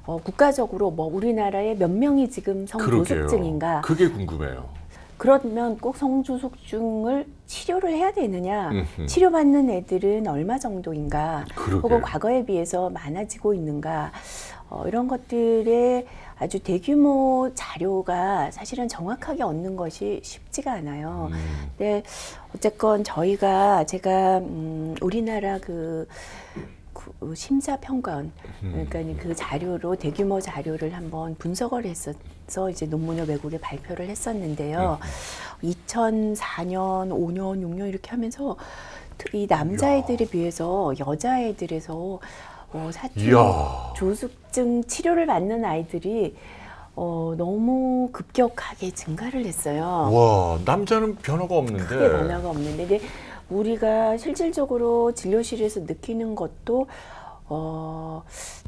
국가적으로 뭐 우리나라에 몇 명이 지금 성조숙증인가? 그게 궁금해요. 그러면 꼭 성조숙증을 치료를 해야 되느냐? 음흠. 치료받는 애들은 얼마 정도인가? 그러게요. 혹은 과거에 비해서 많아지고 있는가? 이런 것들의 아주 대규모 자료가 사실은 정확하게 얻는 것이 쉽지가 않아요. 근데 어쨌건 제가 우리나라 그 심사평가원, 그러니까 그 자료로 대규모 자료를 한번 분석을 했어서 이제 논문을 외국에 발표를 했었는데요. 2004년, 5년, 6년 이렇게 하면서 이 남자애들에 비해서 여자애들에서 사춘기 이야. 조숙증 치료를 받는 아이들이 너무 급격하게 증가를 했어요. 와, 남자는 변화가 없는데. 크게 변화가 없는데 근데 우리가 실질적으로 진료실에서 느끼는 것도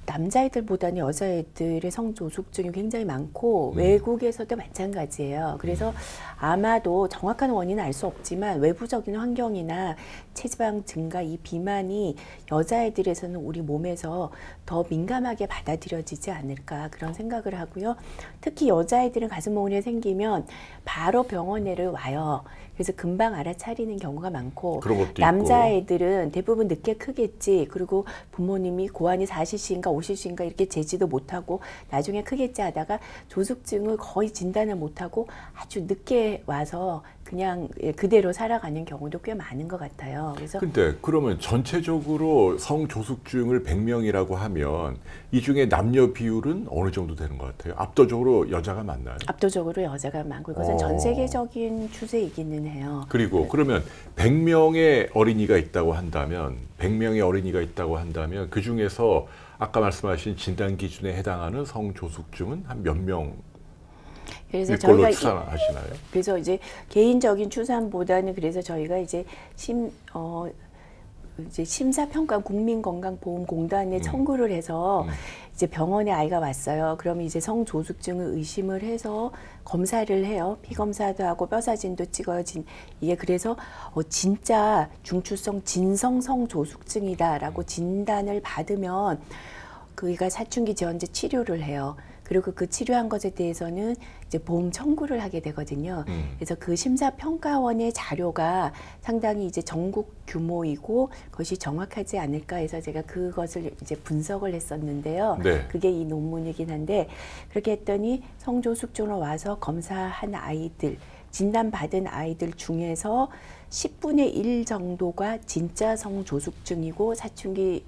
남자애들보다는 여자애들의 성조숙증이 굉장히 많고 외국에서도 마찬가지예요. 그래서 아마도 정확한 원인은 알 수 없지만 외부적인 환경이나 체지방 증가, 이 비만이 여자애들에서는 우리 몸에서 더 민감하게 받아들여지지 않을까 그런 생각을 하고요. 특히 여자애들은 가슴몽울이 생기면 바로 병원에를 와요. 그래서 금방 알아차리는 경우가 많고 그런 것도 남자애들은 대부분 늦게 크겠지. 그리고 부모님이 고환이 40cm인가 50cm인가 이렇게 재지도 못하고 나중에 크겠지 하다가 조숙증을 거의 진단을 못하고 아주 늦게 와서 그냥 그대로 살아가는 경우도 꽤 많은 것 같아요. 그래서 근데 그러면 전체적으로 성조숙증을 100명이라고 하면 이 중에 남녀 비율은 어느 정도 되는 것 같아요? 압도적으로 여자가 많나요? 압도적으로 여자가 많고 이것은 전 세계적인 추세이기는 해요. 그리고 그러면 100명의 어린이가 있다고 한다면 100명의 어린이가 있다고 한다면 그 중에서 아까 말씀하신 진단 기준에 해당하는 성조숙증은 한 몇 명? 그래서 일걸로 저희가 추산하시나요? 그래서 이제 개인적인 추산보다는 그래서 저희가 이제 심사평가 국민건강보험공단에 청구를 해서 이제 병원에 아이가 왔어요. 그러면 이제 성조숙증을 의심을 해서 검사를 해요. 피검사도 하고 뼈사진도 찍어요. 이게 그래서 진짜 중추성 진성성 조숙증이다라고 진단을 받으면 그이가 사춘기 지원제 치료를 해요. 그리고 그 치료한 것에 대해서는 이제 보험 청구를 하게 되거든요. 그래서 그 심사평가원의 자료가 상당히 이제 전국 규모이고 그것이 정확하지 않을까 해서 제가 그것을 이제 분석을 했었는데요. 네. 그게 이 논문이긴 한데 그렇게 했더니 성조숙증으로 와서 검사한 아이들 진단받은 아이들 중에서 10분의 1 정도가 진짜 성조숙증이고 사춘기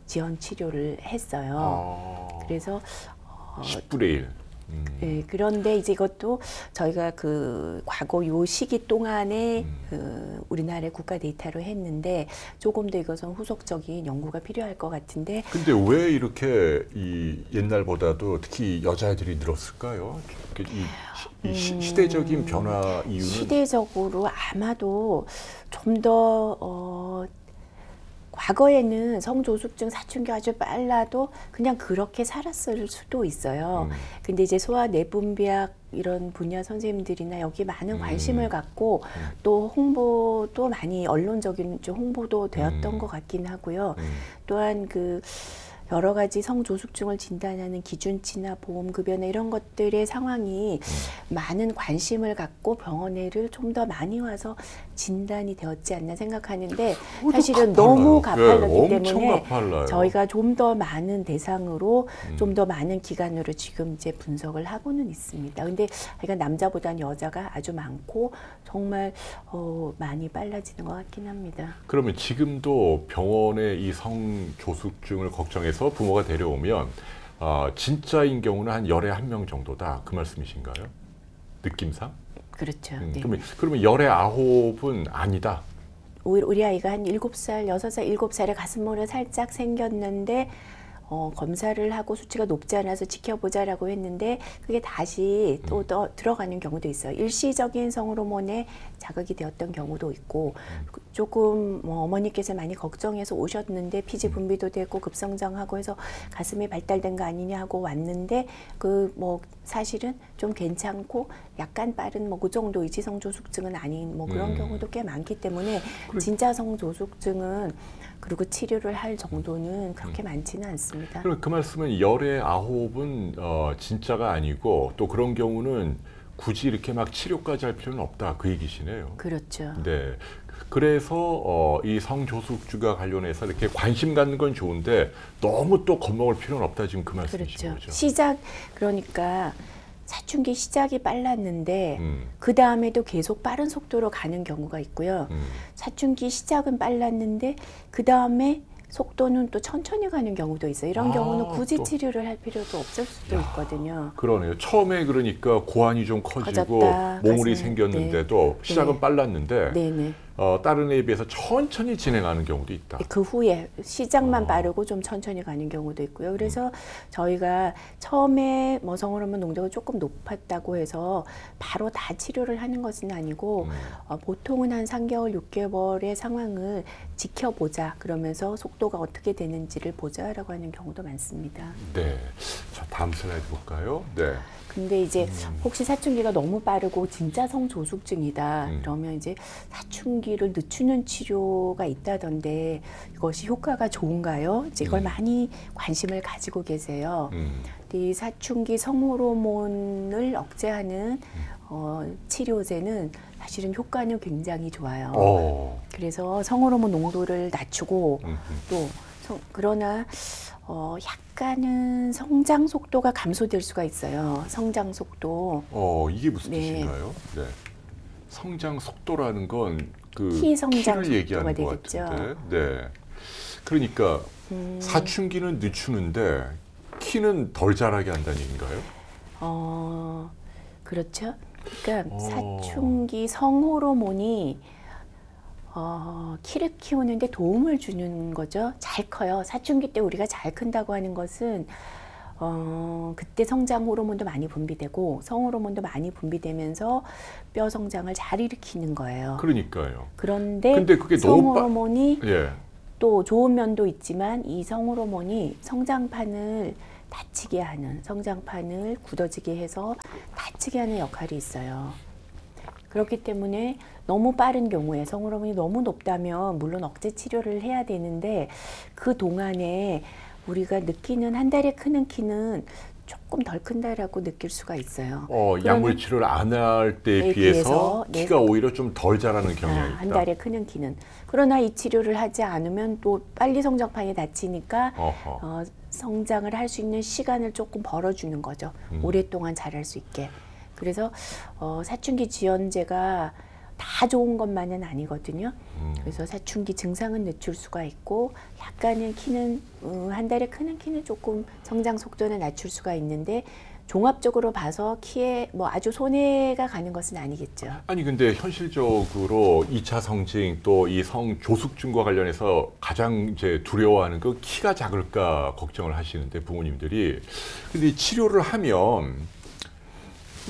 지원 치료를 했어요. 그래서 10분의 1. 네, 그런데 이제 이것도 저희가 그 과거 요 시기 동안에 우리나라의 국가 데이터로 했는데 조금 더 이것은 후속적인 연구가 필요할 것 같은데. 근데 왜 이렇게 이 옛날보다도 특히 여자애들이 늘었을까요? 이 시대적인 변화 이유는? 시대적으로 아마도 좀 더 과거에는 성조숙증 사춘기 아주 빨라도 그냥 그렇게 살았을 수도 있어요. 근데 이제 소아 내분비학 이런 분야 선생님들이나 여기 많은 관심을 갖고 또 홍보도 많이 언론적인 홍보도 되었던 것 같긴 하고요. 또한 그 여러 가지 성조숙증을 진단하는 기준치나 보험급여나 이런 것들의 상황이 많은 관심을 갖고 병원에를 좀 더 많이 와서 진단이 되었지 않나 생각하는데 사실은 너무 가팔랐기 때문에 가팔라요. 저희가 좀 더 많은 대상으로 좀 더 많은 기간으로 지금 이제 분석을 하고는 있습니다. 근데 그러니까 남자보다는 여자가 아주 많고 정말 많이 빨라지는 것 같긴 합니다. 그러면 지금도 병원에 이 성조숙증을 걱정해서 부모가 데려오면 진짜인 경우는 한 열에 한 명 정도다, 그 말씀이신가요? 느낌상? 그렇죠. 네. 그러면 열에 9은 아니다. 우리 아이가 한 7살, 6살, 7살에 가슴모래 살짝 생겼는데 검사를 하고 수치가 높지 않아서 지켜보자라고 했는데 그게 다시 또 들어가는 경우도 있어요. 일시적인 성호르몬에 자극이 되었던 경우도 있고 조금 어머니께서 많이 걱정해서 오셨는데 피지 분비도 되고 급성장하고 해서 가슴이 발달된 거 아니냐 하고 왔는데 그 사실은 좀 괜찮고 약간 빠른 그 정도 이지성조숙증은 아닌 그런 경우도 꽤 많기 때문에 진짜 성조숙증은 그리고 치료를 할 정도는 그렇게 많지는 않습니다. 그럼 그 말씀은 열의 9은 진짜가 아니고 또 그런 경우는 굳이 이렇게 막 치료까지 할 필요는 없다, 그 얘기시네요. 그렇죠. 네. 그래서 이 성조숙증과 관련해서 이렇게 관심 갖는 건 좋은데 너무 또 겁먹을 필요는 없다, 지금 그 말씀이신 거죠. 그러니까 사춘기 시작이 빨랐는데 그 다음에도 계속 빠른 속도로 가는 경우가 있고요. 사춘기 시작은 빨랐는데 그 다음에 속도는 또 천천히 가는 경우도 있어요. 이런 경우는 굳이 치료를 할 필요도 없을 수도 있거든요. 그러네요. 처음에 그러니까 고환이 좀 커지고 커졌다, 몽울이 생겼는데도 시작은 빨랐는데 다른 애에 비해서 천천히 진행하는 경우도 있다. 그 후에 시작만 빠르고 좀 천천히 가는 경우도 있고요. 그래서 저희가 처음에 성호르몬 농도가 조금 높았다고 해서 바로 다 치료를 하는 것은 아니고 보통은 한 3개월, 6개월의 상황을 지켜보자. 그러면서 속도가 어떻게 되는지를 보자라고 하는 경우도 많습니다. 네. 자, 다음 슬라이드 볼까요? 네. 근데 이제 혹시 사춘기가 너무 빠르고 진짜 성조숙증이다. 그러면 이제 사춘기를 늦추는 치료가 있다던데 이것이 효과가 좋은가요? 이제 이걸 많이 관심을 가지고 계세요. 근데 이 사춘기 성호르몬을 억제하는 치료제는 사실은 효과는 굉장히 좋아요. 그래서 성호르몬 농도를 낮추고 또 그러나 약간은 성장 속도가 감소될 수가 있어요. 성장 속도. 이게 무슨 뜻인가요? 네. 성장 속도라는 건 그 키 성장 키를 얘기하는 것 되겠죠. 같은데. 네. 그러니까 사춘기는 늦추는데 키는 덜 자라게 한다는 얘기인가요? 그렇죠. 그러니까 사춘기 성호르몬이 키를 키우는데 도움을 주는 거죠. 잘 커요. 사춘기 때 우리가 잘 큰다고 하는 것은 그때 성장 호르몬도 많이 분비되고 성호르몬도 많이 분비되면서 뼈 성장을 잘 일으키는 거예요. 그러니까요. 그런데 근데 그게 성호르몬이 예. 또 좋은 면도 있지만 이 성호르몬이 성장판을 다치게 하는, 성장판을 굳어지게 해서 다치게 하는 역할이 있어요. 그렇기 때문에 너무 빠른 경우에 성호르몬이 너무 높다면 물론 억제 치료를 해야 되는데 그 동안에 우리가 느끼는 한 달에 크는 키는 조금 덜 큰다라고 느낄 수가 있어요. 약물 치료를 안 할 때에 비해서 키가 오히려 좀 덜 자라는 경향이 있다. 한 달에 크는 키는. 그러나 이 치료를 하지 않으면 또 빨리 성장판이 다치니까 성장을 할 수 있는 시간을 조금 벌어주는 거죠. 오랫동안 자랄 수 있게. 그래서 사춘기 지연제가 다 좋은 것만은 아니거든요. 그래서 사춘기 증상은 늦출 수가 있고 약간은 키는 한 달에 크는 키는 조금 성장 속도는 낮출 수가 있는데 종합적으로 봐서 키에 뭐 아주 손해가 가는 것은 아니겠죠. 아니 근데 현실적으로 2차 성징 또 이 성조숙증과 관련해서 가장 이제 두려워하는 그 키가 작을까 걱정을 하시는데 부모님들이 근데 치료를 하면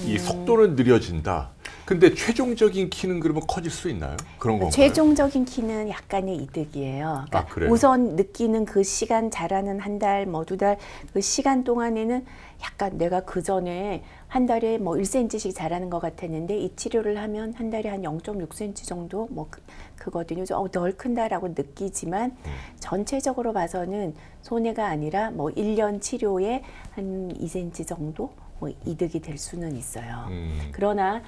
이 속도는 느려진다. 근데 최종적인 키는 그러면 커질 수 있나요? 그런 건가요? 최종적인 키는 약간의 이득이에요. 그러니까 그래요? 우선 느끼는 그 시간 자라는 한 달, 뭐 2달 그 시간 동안에는 약간 내가 그 전에 한 달에 뭐 1cm씩 자라는 것 같았는데 이 치료를 하면 한 달에 한 0.6cm 정도 뭐 그거든요. 덜 큰다라고 느끼지만 전체적으로 봐서는 손해가 아니라 뭐 1년 치료에 한 2cm 정도 뭐 이득이 될 수는 있어요. 그러나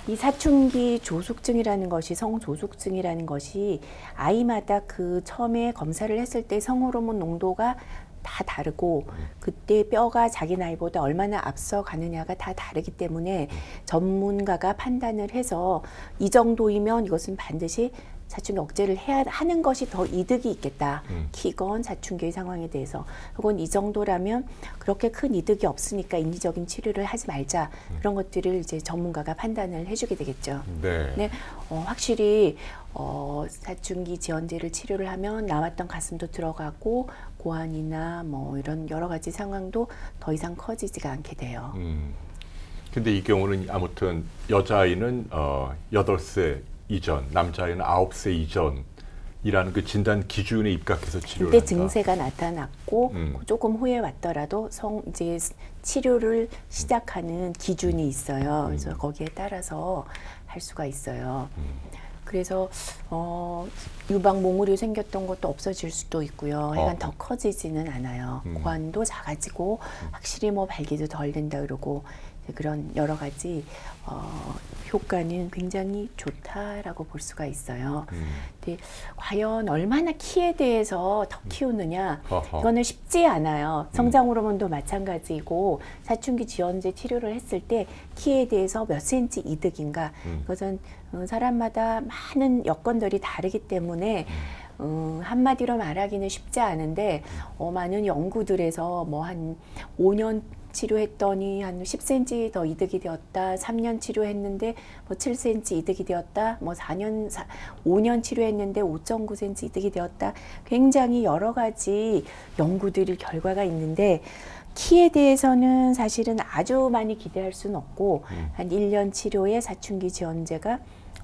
이 사춘기 조숙증이라는 것이 성조숙증이라는 것이 아이마다 그 처음에 검사를 했을 때 성호르몬 농도가 다 다르고 그때 뼈가 자기 나이보다 얼마나 앞서 가느냐가 다 다르기 때문에 전문가가 판단을 해서 이 정도이면 이것은 반드시 사춘기 억제를 해야 하는 것이 더 이득이 있겠다. 키건 사춘기의 상황에 대해서 혹은 이 정도라면 그렇게 큰 이득이 없으니까 인위적인 치료를 하지 말자. 그런 것들을 이제 전문가가 판단을 해주게 되겠죠. 네. 네, 확실히 사춘기 지연제를 치료를 하면 나왔던 가슴도 들어가고 고환이나 뭐 이런 여러 가지 상황도 더 이상 커지지가 않게 돼요. 근데 이 경우는 아무튼 여자아이는 8세 이전, 남자아이는 9세 이전이라는 그 진단 기준에 입각해서 치료를 그때 한다. 증세가 나타났고 조금 후에 왔더라도 이제 치료를 시작하는 기준이 있어요. 그래서 거기에 따라서 할 수가 있어요. 그래서 유방 몽울이 생겼던 것도 없어질 수도 있고요. 약간 더 커지지는 않아요. 고환도 작아지고 확실히 뭐 발기도 덜 된다 그러고 그런 여러 가지 효과는 굉장히 좋다라고 볼 수가 있어요. 근데 과연 얼마나 키에 대해서 더 키우느냐 이거는 쉽지 않아요. 성장 호르몬도 마찬가지고 사춘기 지연제 치료를 했을 때 키에 대해서 몇 센치 이득인가 이것은 사람마다 많은 여건들이 다르기 때문에 한마디로 말하기는 쉽지 않은데 많은 연구들에서 뭐 한 5년 치료했더니 한 10cm 더 이득이 되었다. 3년 치료했는데 뭐 7cm 이득이 되었다. 뭐 5년 치료했는데 5.9cm 이득이 되었다. 굉장히 여러 가지 연구들이 결과가 있는데 키에 대해서는 사실은 아주 많이 기대할 수는 없고 한 1년 치료에 사춘기 지연제가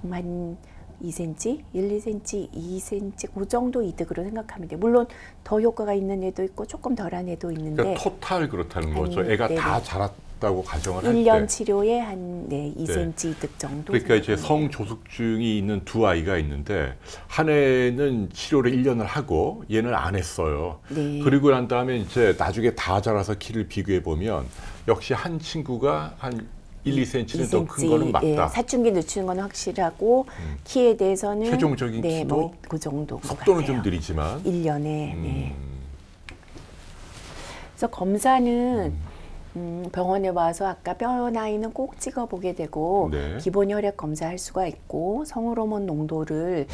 한 2cm, 1, 2cm, 2cm 그 정도 이득으로 생각하면 돼요. 물론 더 효과가 있는 애도 있고 조금 덜한 애도 있는데 그러니까 토탈 그렇다는 거죠. 애가 네네. 다 자랐다고 가정을 할 때. 1년 치료에 한 2cm 이득 정도. 그러니까 이제 성조숙증이 있는 두 아이가 있는데 한 애는 치료를 1년을 하고 얘는 안 했어요. 네. 그리고 난 다음에 이제 나중에 다 자라서 키를 비교해 보면 역시 한 친구가 한 1, 2cm는 더 큰 거는 맞다. 예, 사춘기 늦추는 건 확실하고 키에 대해서는 최종적인 키도 뭐 그 정도 속도는 좀 느리지만 1년에 네. 그래서 검사는 병원에 와서 아까 뼈 나이는 꼭 찍어보게 되고 네. 기본 혈액 검사할 수가 있고 성호르몬 농도를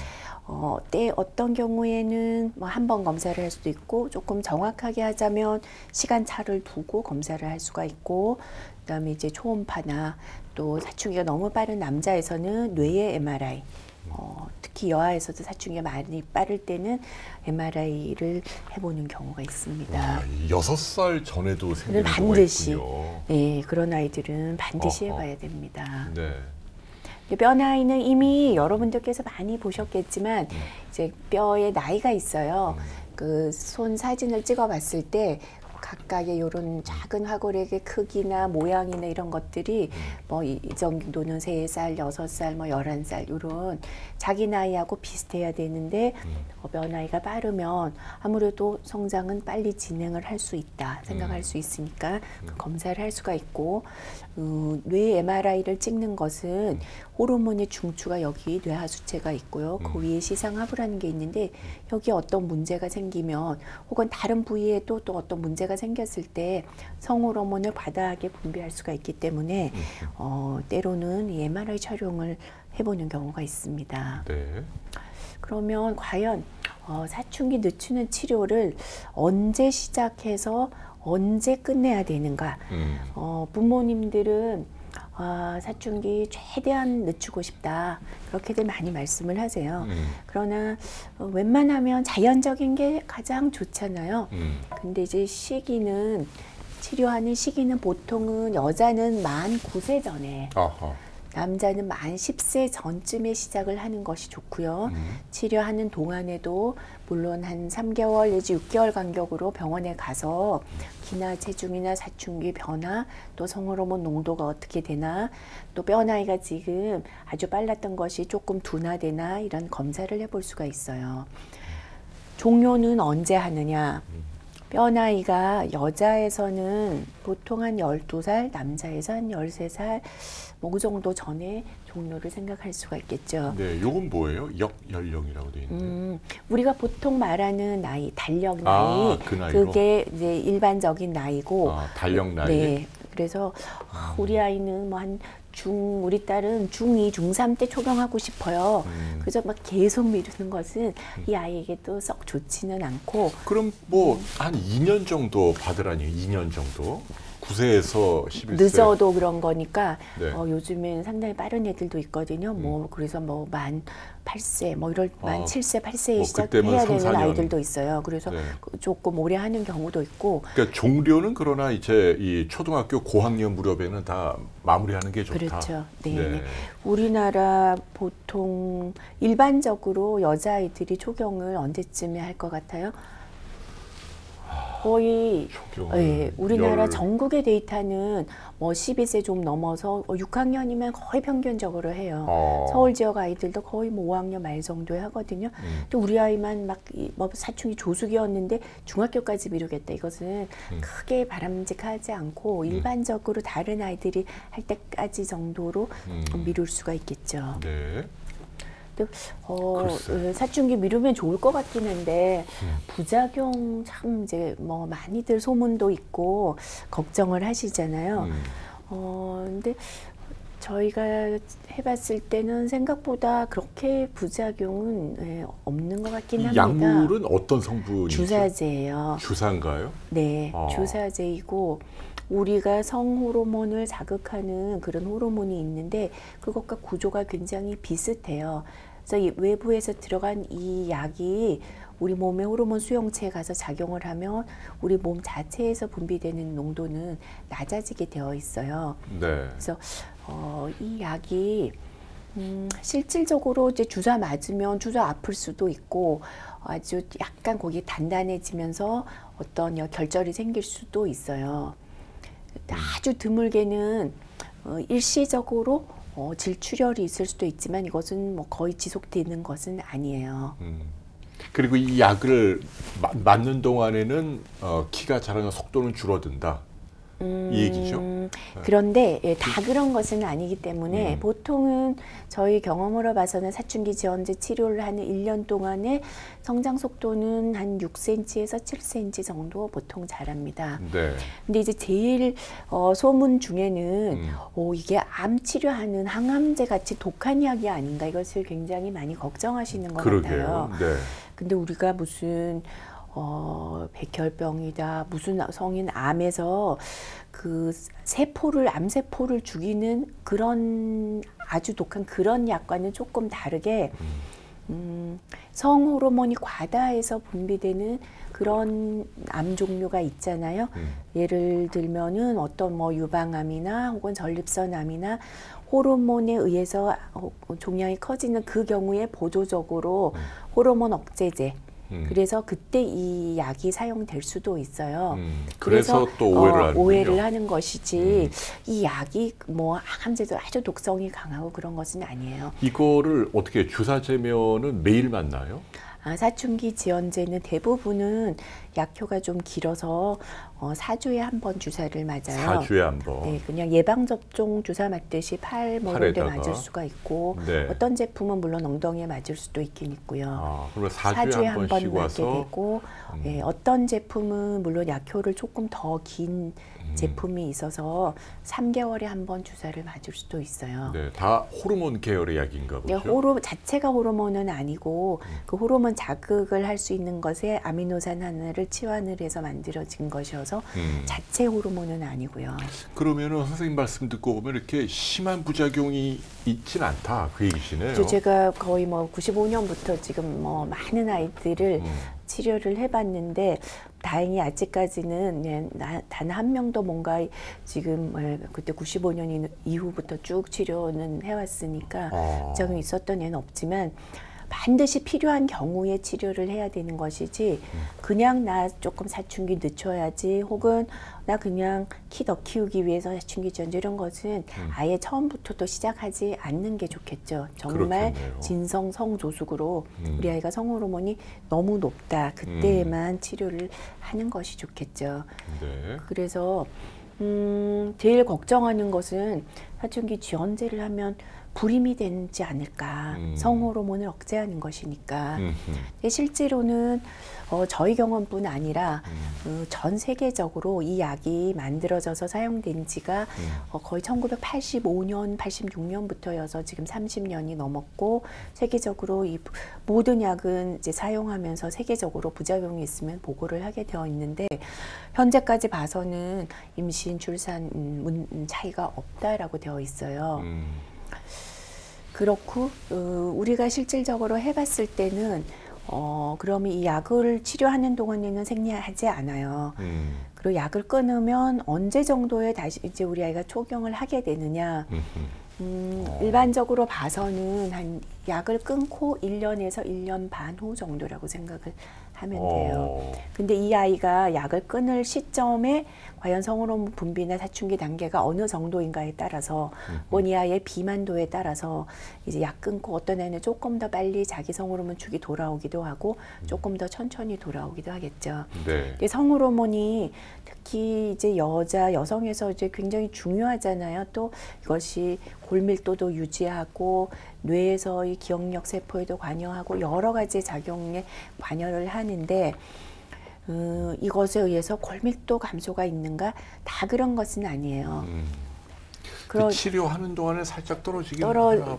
어떤 경우에는 뭐 한 번 검사를 할 수도 있고 조금 정확하게 하자면 시간차를 두고 검사를 할 수가 있고 그다음에 이제 초음파나 또 사춘기가 너무 빠른 남자에서는 뇌의 MRI 특히 여아에서도 사춘기가 많이 빠를 때는 MRI를 해보는 경우가 있습니다. 6살 전에도 생기는 경우가 반드시 있군요. 네, 그런 아이들은 반드시 해봐야 됩니다. 네. 뼈 나이는 이미 여러분들께서 많이 보셨겠지만 이제 뼈에 나이가 있어요. 그 손 사진을 찍어봤을 때 각각의 이런 작은 화골액의 크기나 모양이나 이런 것들이 뭐 이 정도는 3살, 6살, 뭐 11살 이런 자기 나이하고 비슷해야 되는데 뼈 나이가 빠르면 아무래도 성장은 빨리 진행을 할 수 있다 생각할 수 있으니까 그 검사를 할 수가 있고 뇌 MRI를 찍는 것은 호르몬의 중추가 여기 뇌하수체가 있고요. 그 위에 시상하부라는 게 있는데 여기 어떤 문제가 생기면 혹은 다른 부위에도 또 어떤 문제가 생겼을 때 성호르몬을 과다하게 분비할 수가 있기 때문에 때로는 이 MRI 촬영을 해보는 경우가 있습니다. 네. 그러면 과연 사춘기 늦추는 치료를 언제 시작해서 언제 끝내야 되는가? 부모님들은 사춘기 최대한 늦추고 싶다. 그렇게들 많이 말씀을 하세요. 그러나 웬만하면 자연적인 게 가장 좋잖아요. 근데 이제 치료하는 시기는 보통은 여자는 만 9세 전에 아하. 남자는 만 10세 전쯤에 시작을 하는 것이 좋고요. 치료하는 동안에도 물론 한 3개월 내지 6개월 간격으로 병원에 가서 기나 체중이나 사춘기 변화, 또 성호르몬 농도가 어떻게 되나, 또 뼈 나이가 지금 아주 빨랐던 것이 조금 둔화되나 이런 검사를 해볼 수가 있어요. 종료는 언제 하느냐? 뼈 나이가 여자에서는 보통 한 12살, 남자에서 한 13살, 뭐 그 정도 전에 종료를 생각할 수가 있겠죠. 네, 요건 뭐예요? 역연령이라고 되어 있는데. 우리가 보통 말하는 나이, 달력 나이, 그 나이로? 그게 이제 일반적인 나이고. 달력 나이. 네, 그래서 우리 아이는 뭐 우리 딸은 중2, 중3 때 초경하고 싶어요. 그래서 막 계속 미루는 것은 이 아이에게도 썩 좋지는 않고. 그럼 뭐 한 2년 정도 받으라니요? 2년 정도? 9세에서 11세. 늦어도 그런 거니까 네. 요즘엔 상당히 빠른 애들도 있거든요. 뭐 그래서 뭐 만 8세, 뭐 만 7세, 8세에 뭐 시작해야 되는 3, 4년. 아이들도 있어요. 그래서 네. 조금 오래 하는 경우도 있고. 그러니까 종료는 그러나 이제 이 초등학교 고학년 무렵에는 다 마무리하는 게 좋다. 그렇죠. 네. 네. 우리나라 보통 일반적으로 여자아이들이 초경을 언제쯤에 할 것 같아요? 거의 우리나라 전국의 데이터는 뭐 12세 좀 넘어서 6학년이면 거의 평균적으로 해요. 서울 지역 아이들도 거의 뭐 5학년 말 정도에 하거든요. 또 우리 아이만 뭐 사춘기 조숙이었는데 중학교까지 미루겠다. 이것은 크게 바람직하지 않고 일반적으로 다른 아이들이 할 때까지 정도로 미룰 수가 있겠죠. 네. 사춘기 미루면 좋을 것 같긴 한데 부작용 참 이제 뭐 많이들 소문도 있고 걱정을 하시잖아요. 근데 저희가 해봤을 때는 생각보다 그렇게 부작용은 없는 것 같긴 합니다. 약물은 어떤 성분이죠? 주사제예요. 주사인가요? 네, 주사제이고 우리가 성호르몬을 자극하는 그런 호르몬이 있는데 그것과 구조가 굉장히 비슷해요. 그래서 이 외부에서 들어간 이 약이 우리 몸의 호르몬 수용체에 가서 작용을 하면 우리 몸 자체에서 분비되는 농도는 낮아지게 되어 있어요. 네. 그래서 이 약이 실질적으로 이제 주사 맞으면 주사 아플 수도 있고 아주 약간 거기 단단해지면서 어떤 결절이 생길 수도 있어요. 아주 드물게는 일시적으로 질출혈이 있을 수도 있지만 이것은 뭐 거의 지속되는 것은 아니에요. 그리고 이 약을 맞는 동안에는 키가 자라는 속도는 줄어든다. 이 얘기죠. 그런데 다 그런 것은 아니기 때문에 보통은 저희 경험으로 봐서는 사춘기 지원제 치료를 하는 1년 동안에 성장 속도는 한 6cm에서 7cm 정도 보통 자랍니다. 네. 근데 이제 제일 소문 중에는 이게 암 치료하는 항암제 같이 독한 약이 아닌가 이것을 굉장히 많이 걱정하시는 것 같아요. 네. 근데 우리가 무슨 백혈병이다 무슨 성인 암에서 그 암세포를 죽이는 그런 아주 독한 그런 약과는 조금 다르게 성호르몬이 과다해서 분비되는 그런 암 종류가 있잖아요. 예를 들면은 어떤 뭐 유방암이나 혹은 전립선암이나 호르몬에 의해서 종양이 커지는 그 경우에 보조적으로 호르몬 억제제 그래서 그때 이 약이 사용될 수도 있어요. 그래서 또 오해를 하는 것이지 이 약이 뭐 항암제도 아주 독성이 강하고 그런 것은 아니에요. 이거를 어떻게 주사제면은 매일 맞나요? 사춘기 지원제는 대부분은 약효가 좀 길어서 4주에 한 번 주사를 맞아요. 4주에 한 번. 네, 그냥 예방접종 주사 맞듯이 팔 뭐 이런 데 팔에다가. 맞을 수가 있고 네. 어떤 제품은 물론 엉덩이에 맞을 수도 있긴 있고요. 그러면 4주에 4주에 한 한 번 번씩 맞게 와서 되고 어떤 제품은 물론 약효를 조금 더 긴 제품이 있어서 3개월에 한 번 주사를 맞을 수도 있어요. 네, 다 호르몬 계열의 약인가 네, 보죠. 자체가 호르몬은 아니고 그 호르몬 자극을 할 수 있는 것에 아미노산 하나를 치환을 해서 만들어진 것이어서 자체 호르몬은 아니고요. 그러면은 선생님 말씀 듣고 보면 이렇게 심한 부작용이 있진 않다 그 얘기시네요. 제가 거의 뭐 95년부터 지금 뭐 많은 아이들을 치료를 해봤는데 다행히 아직까지는 단 한 명도 뭔가 지금 그때 95년 이후부터 쭉 치료는 해왔으니까 부작용이 있었던 애는 없지만 반드시 필요한 경우에 치료를 해야 되는 것이지 그냥 나 조금 사춘기 늦춰야지 혹은 나 그냥 키 더 키우기 위해서 사춘기 지원제 이런 것은 아예 처음부터도 시작하지 않는 게 좋겠죠. 정말 그렇겠네요. 진성 성조숙으로 우리 아이가 성호르몬이 너무 높다. 그때에만 치료를 하는 것이 좋겠죠. 네. 그래서 제일 걱정하는 것은 사춘기 지원제를 하면 불임이 되지 않을까. 성호르몬을 억제하는 것이니까. 근데 실제로는 저희 경험뿐 아니라 전 세계적으로 이 약이 만들어져서 사용된 지가 거의 1985년, 86년부터여서 지금 30년이 넘었고 세계적으로 이 모든 약은 이제 사용하면서 세계적으로 부작용이 있으면 보고를 하게 되어 있는데 현재까지 봐서는 임신, 출산 차이가 없다라고 되어 있어요. 그렇고 우리가 실질적으로 해봤을 때는 그러면 이 약을 치료하는 동안에는 생리하지 않아요. 그리고 약을 끊으면 언제 정도에 다시 이제 우리 아이가 초경을 하게 되느냐. 일반적으로 봐서는 한 약을 끊고 1년에서 1년 반 후 정도라고 생각을 하면 돼요. 근데 이 아이가 약을 끊을 시점에 과연 성호르몬 분비나 사춘기 단계가 어느 정도인가에 따라서 혹은 이 아이의 비만도에 따라서 이제 약 끊고 어떤 애는 조금 더 빨리 자기 성호르몬 축이 돌아오기도 하고 조금 더 천천히 돌아오기도 하겠죠. 네. 근데 성호르몬이 특히 이제 여성에서 이제 굉장히 중요하잖아요. 또 이것이 골밀도도 유지하고 뇌에서의 기억력 세포에도 관여하고 여러 가지 작용에 관여를 하는데 이것에 의해서 골밀도 감소가 있는가? 다 그런 것은 아니에요. 그 치료하는 동안에 살짝 떨어지긴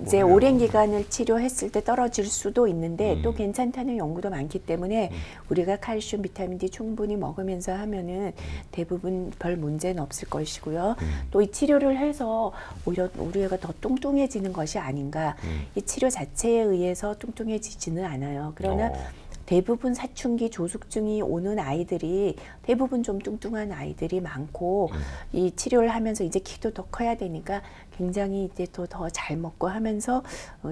이제 오랜 기간을 치료했을 때 떨어질 수도 있는데 또 괜찮다는 연구도 많기 때문에 우리가 칼슘, 비타민 D 충분히 먹으면서 하면은 대부분 별 문제는 없을 것이고요. 또 이 치료를 해서 오히려 우리 애가 더 뚱뚱해지는 것이 아닌가. 이 치료 자체에 의해서 뚱뚱해지지는 않아요. 그러나 대부분 사춘기 조숙증이 오는 아이들이 대부분 좀 뚱뚱한 아이들이 많고 이 치료를 하면서 이제 키도 더 커야 되니까 굉장히 이제 또 더 잘 먹고 하면서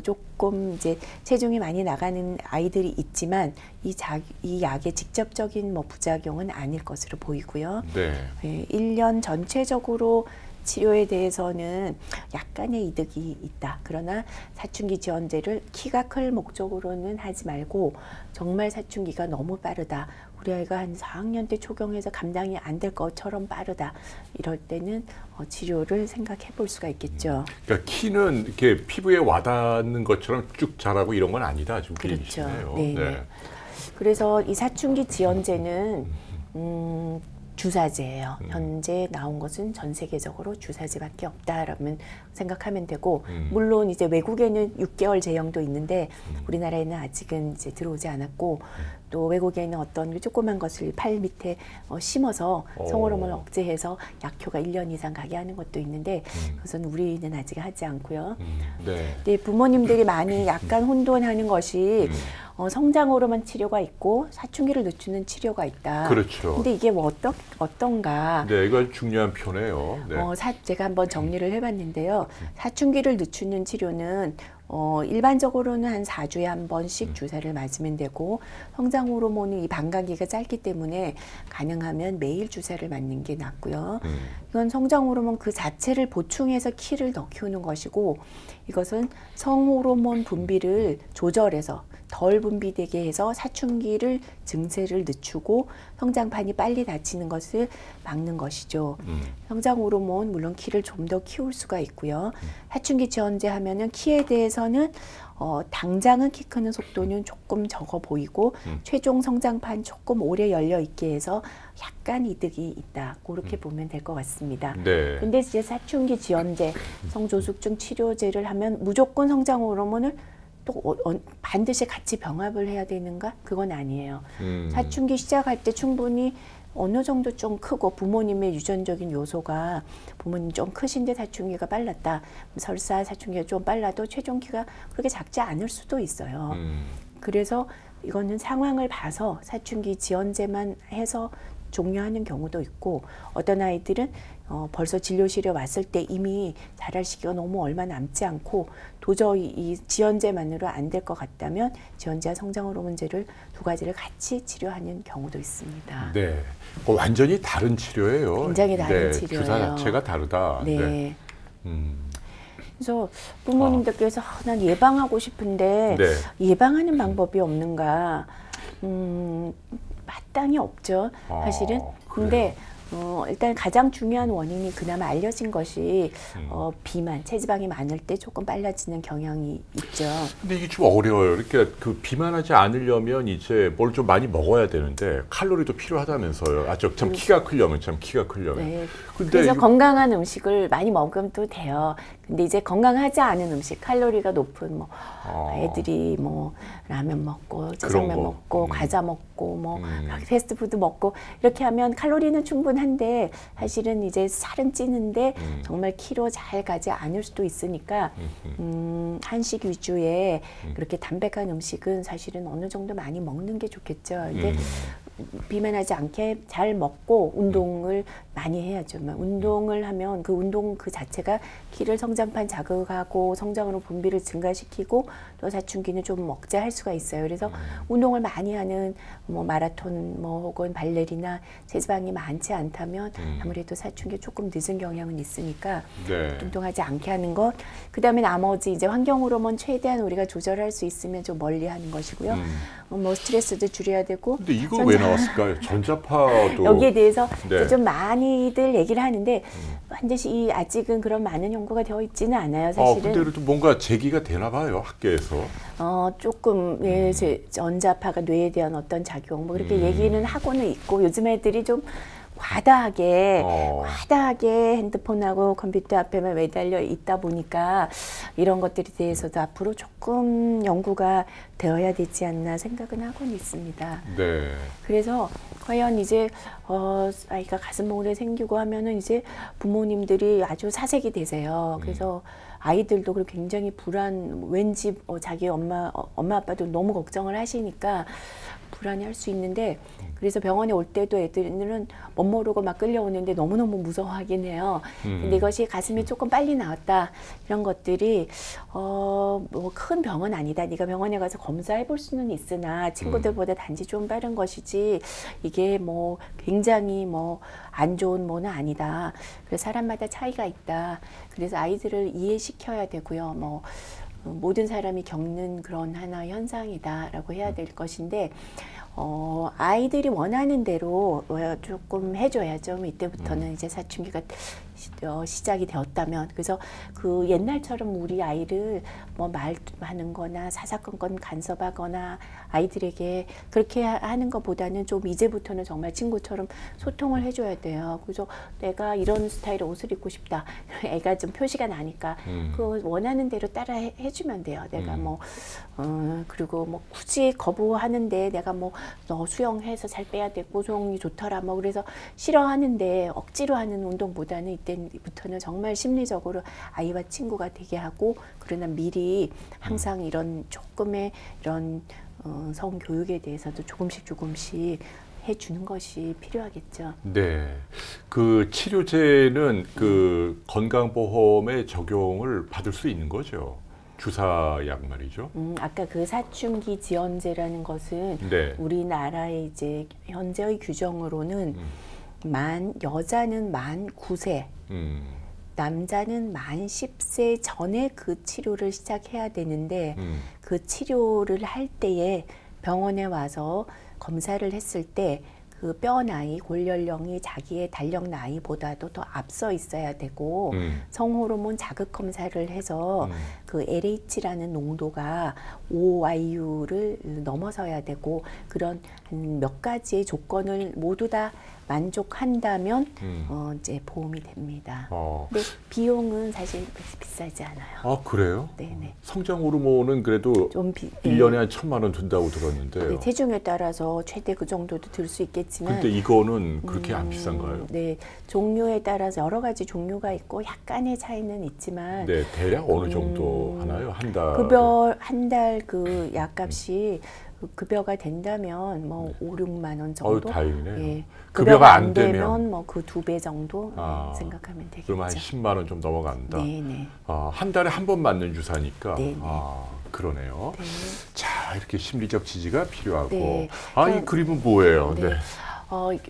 조금 이제 체중이 많이 나가는 아이들이 있지만 이 약의 직접적인 뭐 부작용은 아닐 것으로 보이고요. 네. 1년 전체적으로 치료에 대해서는 약간의 이득이 있다. 그러나 사춘기 지원제를 키가 클 목적으로는 하지 말고 정말 사춘기가 너무 빠르다. 우리 아이가 한 4학년 때 초경해서 감당이 안 될 것처럼 빠르다. 이럴 때는 치료를 생각해 볼 수가 있겠죠. 그러니까 키는 이렇게 피부에 와닿는 것처럼 쭉 자라고 이런 건 아니다. 지금 그 그렇죠. 얘기시네요. 네. 그래서 이 사춘기 지원제는 주사제예요. 현재 나온 것은 전 세계적으로 주사제밖에 없다라면 생각하면 되고 물론 이제 외국에는 6개월 제형도 있는데 우리나라에는 아직은 이제 들어오지 않았고 또 외국에는 어떤 조그만 것을 팔 밑에 심어서 성호르몬을 억제해서 약효가 1년 이상 가게 하는 것도 있는데 그것은 우리는 아직 하지 않고요. 네. 근데 부모님들이 많이 약간 혼돈하는 것이 성장 호르몬 치료가 있고 사춘기를 늦추는 치료가 있다. 그렇죠. 근데 이게 뭐 어떤가? 네, 이거 중요한 표네요. 네. 제가 한번 정리를 해봤는데요. 사춘기를 늦추는 치료는 일반적으로는 한 4주에 한 번씩 주사를 맞으면 되고 성장 호르몬이 이 반감기가 짧기 때문에 가능하면 매일 주사를 맞는 게 낫고요. 이건 성장 호르몬 그 자체를 보충해서 키를 더 키우는 것이고 이것은 성호르몬 분비를 조절해서 덜 분비되게 해서 사춘기를 증세를 늦추고 성장판이 빨리 닫히는 것을 막는 것이죠. 성장 호르몬 물론 키를 좀 더 키울 수가 있고요. 사춘기 지연제 하면은 키에 대해서는 당장은 키 크는 속도는 조금 적어 보이고 최종 성장판 조금 오래 열려 있게 해서 약간 이득이 있다. 그렇게 보면 될 것 같습니다. 네. 근데 이제 사춘기 지연제, 성조숙증 치료제를 하면 무조건 성장 호르몬을 또 반드시 같이 병합을 해야 되는가? 그건 아니에요. 사춘기 시작할 때 충분히 어느 정도 좀 크고 부모님의 유전적인 요소가 부모님 좀 크신데 사춘기가 빨랐다. 설사 사춘기가 좀 빨라도 최종 키가 그렇게 작지 않을 수도 있어요. 그래서 이거는 상황을 봐서 사춘기 지연제만 해서 종료하는 경우도 있고 어떤 아이들은 벌써 진료실에 왔을 때 이미 자랄 시기가 너무 얼마 남지 않고 도저히 이 지연제만으로 안 될 것 같다면 지연제와 성장호르몬제를 두 가지를 같이 치료하는 경우도 있습니다. 네, 완전히 다른 치료예요. 굉장히 다른 네, 치료예요. 주사 자체가 다르다. 네. 네. 그래서 부모님들께서 난 예방하고 싶은데 네. 예방하는 방법이 없는가? 마땅히 없죠, 사실은. 근데 일단 가장 중요한 원인이 그나마 알려진 것이 비만, 체지방이 많을 때 조금 빨라지는 경향이 있죠. 근데 이게 좀 어려워요. 그러니까 그 비만하지 않으려면 이제 뭘 좀 많이 먹어야 되는데 칼로리도 필요하다면서요. 참 키가 크려면 네. 근데 그래서 건강한 음식을 많이 먹으면 돼요. 근데 이제 건강하지 않은 음식, 칼로리가 높은 애들이 라면 먹고 짜장면 먹고 과자 먹고 패스트푸드 먹고 이렇게 하면 칼로리는 충분한데 사실은 이제 살은 찌는데 정말 키로 잘 가지 않을 수도 있으니까 한식 위주의 그렇게 담백한 음식은 사실은 어느 정도 많이 먹는 게 좋겠죠. 근데 비만하지 않게 잘 먹고 운동을 많이 해야죠. 운동을 하면 그 운동 그 자체가 키를 성장판 자극하고 성장으로 분비를 증가시키고 또 사춘기는 좀 억제할 수가 있어요. 그래서 운동을 많이 하는 마라톤 혹은 발레리나 체지방이 많지 않다면 아무래도 사춘기에 조금 늦은 경향은 있으니까 네. 운동하지 않게 하는 것. 그다음에 나머지 이제 환경 호르몬 최대한 우리가 조절할 수 있으면 좀 멀리 하는 것이고요. 스트레스도 줄여야 되고. 근데 이거 왜 나왔을까요? 전자파도 여기에 대해서 네. 좀 많이들 얘기를 하는데 반드시 아직은 그런 많은 연구가 되어 있지는 않아요. 사실은. 근데 그래도 뭔가 제기가 되나 봐요, 학계에서. 조금 전자파가 뇌에 대한 어떤 작용 그렇게 얘기는 하고는 있고 요즘 애들이 좀 과다하게 핸드폰하고 컴퓨터 앞에만 매달려 있다 보니까 이런 것들에 대해서도 앞으로 조금 연구가 되어야 되지 않나 생각은 하고는 있습니다. 네. 그래서 과연 이제 아이가 가슴몽울에 생기고 하면은 이제 부모님들이 아주 사색이 되세요. 그래서 아이들도 굉장히 왠지 자기 엄마 아빠도 너무 걱정을 하시니까 불안해할 수 있는데 그래서 병원에 올 때도 애들은 못 모르고 막 끌려오는데 너무너무 무서워하긴 해요. 근데 이것이 가슴이 조금 빨리 나왔다 이런 것들이 큰 병은 아니다. 네가 병원에 가서 검사해 볼 수는 있으나 친구들보다 단지 좀 빠른 것이지 이게 굉장히 안 좋은 뭐는 아니다. 그래서 사람마다 차이가 있다. 그래서 아이들을 이해시켜야 되고요. 모든 사람이 겪는 그런 하나의 현상이다라고 해야 될 것인데 아이들이 원하는 대로 조금 해줘야죠. 이때부터는 이제 사춘기가 시작이 되었다면 그래서 그 옛날처럼 우리 아이를 말하는 거나 사사건건 간섭하거나 아이들에게 그렇게 하는 것보다는 좀 이제부터는 정말 친구처럼 소통을 해줘야 돼요. 그래서 내가 이런 스타일의 옷을 입고 싶다. 애가 좀 표시가 나니까 그 원하는 대로 따라 해주면 돼요. 내가 그리고 굳이 거부하는데 내가 너 수영해서 살 빼야 되고 수영이 좋더라 그래서 싫어하는데 억지로 하는 운동보다는 이때부터는 정말 심리적으로 아이와 친구가 되게 하고 그러나 미리 항상 이런 조금의 이런 성교육에 대해서도 조금씩 해주는 것이 필요하겠죠. 네. 그 치료제는 그 건강보험의 적용을 받을 수 있는 거죠. 주사약 말이죠. 아까 그 사춘기 지연제라는 것은 네. 우리나라의 이제 현재의 규정으로는 여자는 만 9세, 남자는 만 10세 전에 그 치료를 시작해야 되는데 그 치료를 할 때에 병원에 와서 검사를 했을 때 그 뼈 나이, 골연령이 자기의 달력 나이보다도 더 앞서 있어야 되고 성호르몬 자극 검사를 해서 그 LH라는 농도가 OIU를 넘어서야 되고 그런 몇 가지의 조건을 모두 다 만족한다면 이제 보험이 됩니다. 근데 비용은 사실 비싸지 않아요. 아, 그래요? 네네. 성장 호르몬은 그래도 좀 1년에 한 1,000만 원 든다고 들었는데요. 네, 체중에 따라서 최대 그 정도도 들 수 있겠지만 근데 이거는 그렇게 안 비싼가요? 네, 종류에 따라서 여러 가지 종류가 있고 약간의 차이는 있지만 네, 대략 어느 정도 하나요? 한 달? 급여 한 달 그 약값이 급여가 된다면 뭐 5, 6만 원 정도. 다행이네요. 예. 급여가 안 되면 뭐 그 2배 정도 생각하면 되겠죠. 그러면 한 10만 원 좀 넘어간다. 네네. 한 달에 한 번 맞는 주사니까. 네네. 그러네요. 네. 자, 이렇게 심리적 지지가 필요하고. 네. 이 그림은 뭐예요? 네. 네.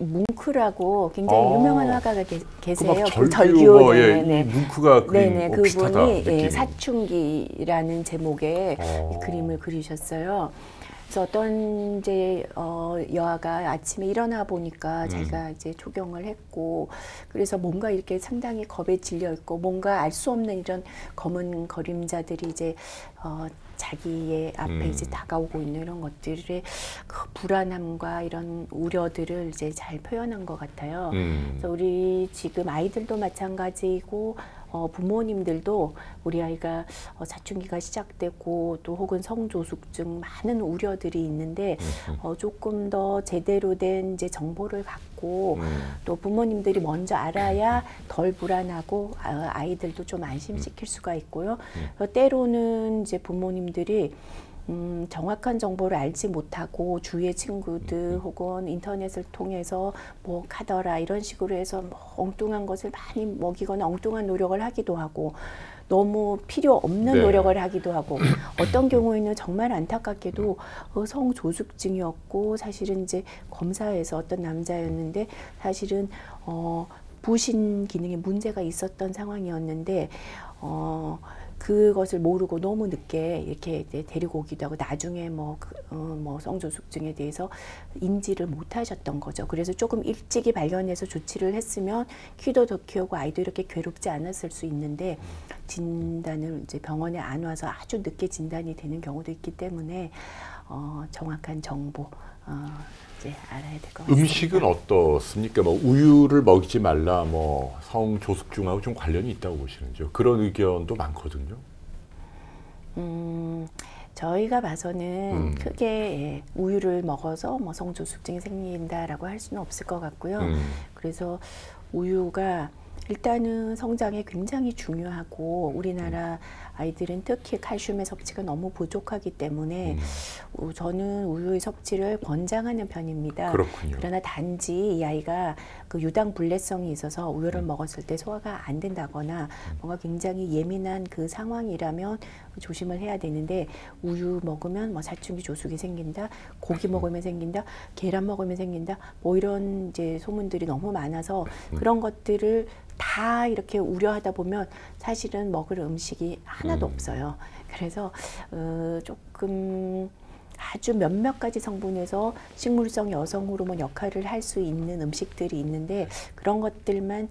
뭉크라고 굉장히 유명한 화가가 계세요. 그 절규. 이 뭉크가 그린 네네. 비슷하다. 그분이 사춘기라는 제목의 이 그림을 그리셨어요. 그래서 어떤 이제 여아가 아침에 일어나 보니까 자기가 이제 초경을 했고 그래서 뭔가 이렇게 상당히 겁에 질려 있고 뭔가 알 수 없는 이런 검은 그림자들이 이제 자기의 앞에 이제 다가오고 있는 이런 것들의 그 불안함과 이런 우려들을 이제 잘 표현한 것 같아요. 그래서 우리 지금 아이들도 마찬가지고 부모님들도 우리 아이가 사춘기가 시작되고 또 혹은 성조숙증 많은 우려들이 있는데 조금 더 제대로 된 이제 정보를 갖고 또 부모님들이 먼저 알아야 덜 불안하고 아이들도 좀 안심시킬 수가 있고요. 때로는 이제 부모님들이 정확한 정보를 알지 못하고 주위의 친구들 혹은 인터넷을 통해서 뭐 카더라 이런 식으로 해서 뭐 엉뚱한 것을 많이 먹이거나 엉뚱한 노력을 하기도 하고 너무 필요 없는 노력을 하기도 하고 어떤 경우에는 정말 안타깝게도 성조숙증이었고 사실은 이제 검사에서 어떤 남자였는데 사실은 부신 기능에 문제가 있었던 상황이었는데 그것을 모르고 너무 늦게 이렇게 데리고 오기도 하고 나중에 뭐 성조숙증에 대해서 인지를 못 하셨던 거죠. 그래서 조금 일찍이 발견해서 조치를 했으면 키도 더 키우고 아이도 이렇게 괴롭지 않았을 수 있는데 진단을 이제 병원에 안 와서 아주 늦게 진단이 되는 경우도 있기 때문에 정확한 정보 이제 알아야 될 것 같습니다. 음식은 어떻습니까? 뭐 우유를 먹이지 말라, 뭐 성조숙증하고 좀 관련이 있다고 보시는지요? 그런 의견도 많거든요. 저희가 봐서는 크게 우유를 먹어서 뭐 성조숙증이 생긴다라고 할 수는 없을 것 같고요. 그래서 우유가 일단은 성장에 굉장히 중요하고 우리나라 아이들은 특히 칼슘의 섭취가 너무 부족하기 때문에 저는 우유의 섭취를 권장하는 편입니다. 그렇군요. 그러나 단지 이 아이가 그 유당 불내성이 있어서 우유를 먹었을 때 소화가 안 된다거나 뭔가 굉장히 예민한 그 상황이라면 조심을 해야 되는데 우유 먹으면 뭐 사춘기 조숙이 생긴다, 고기 먹으면 생긴다, 계란 먹으면 생긴다, 뭐 이런 이제 소문들이 너무 많아서 그런 것들을 다 이렇게 우려하다 보면 사실은 먹을 음식이 하나도 없어요. 그래서 조금 아주 몇몇 가지 성분에서 식물성 여성 호르몬 역할을 할 수 있는 음식들이 있는데 그런 것들만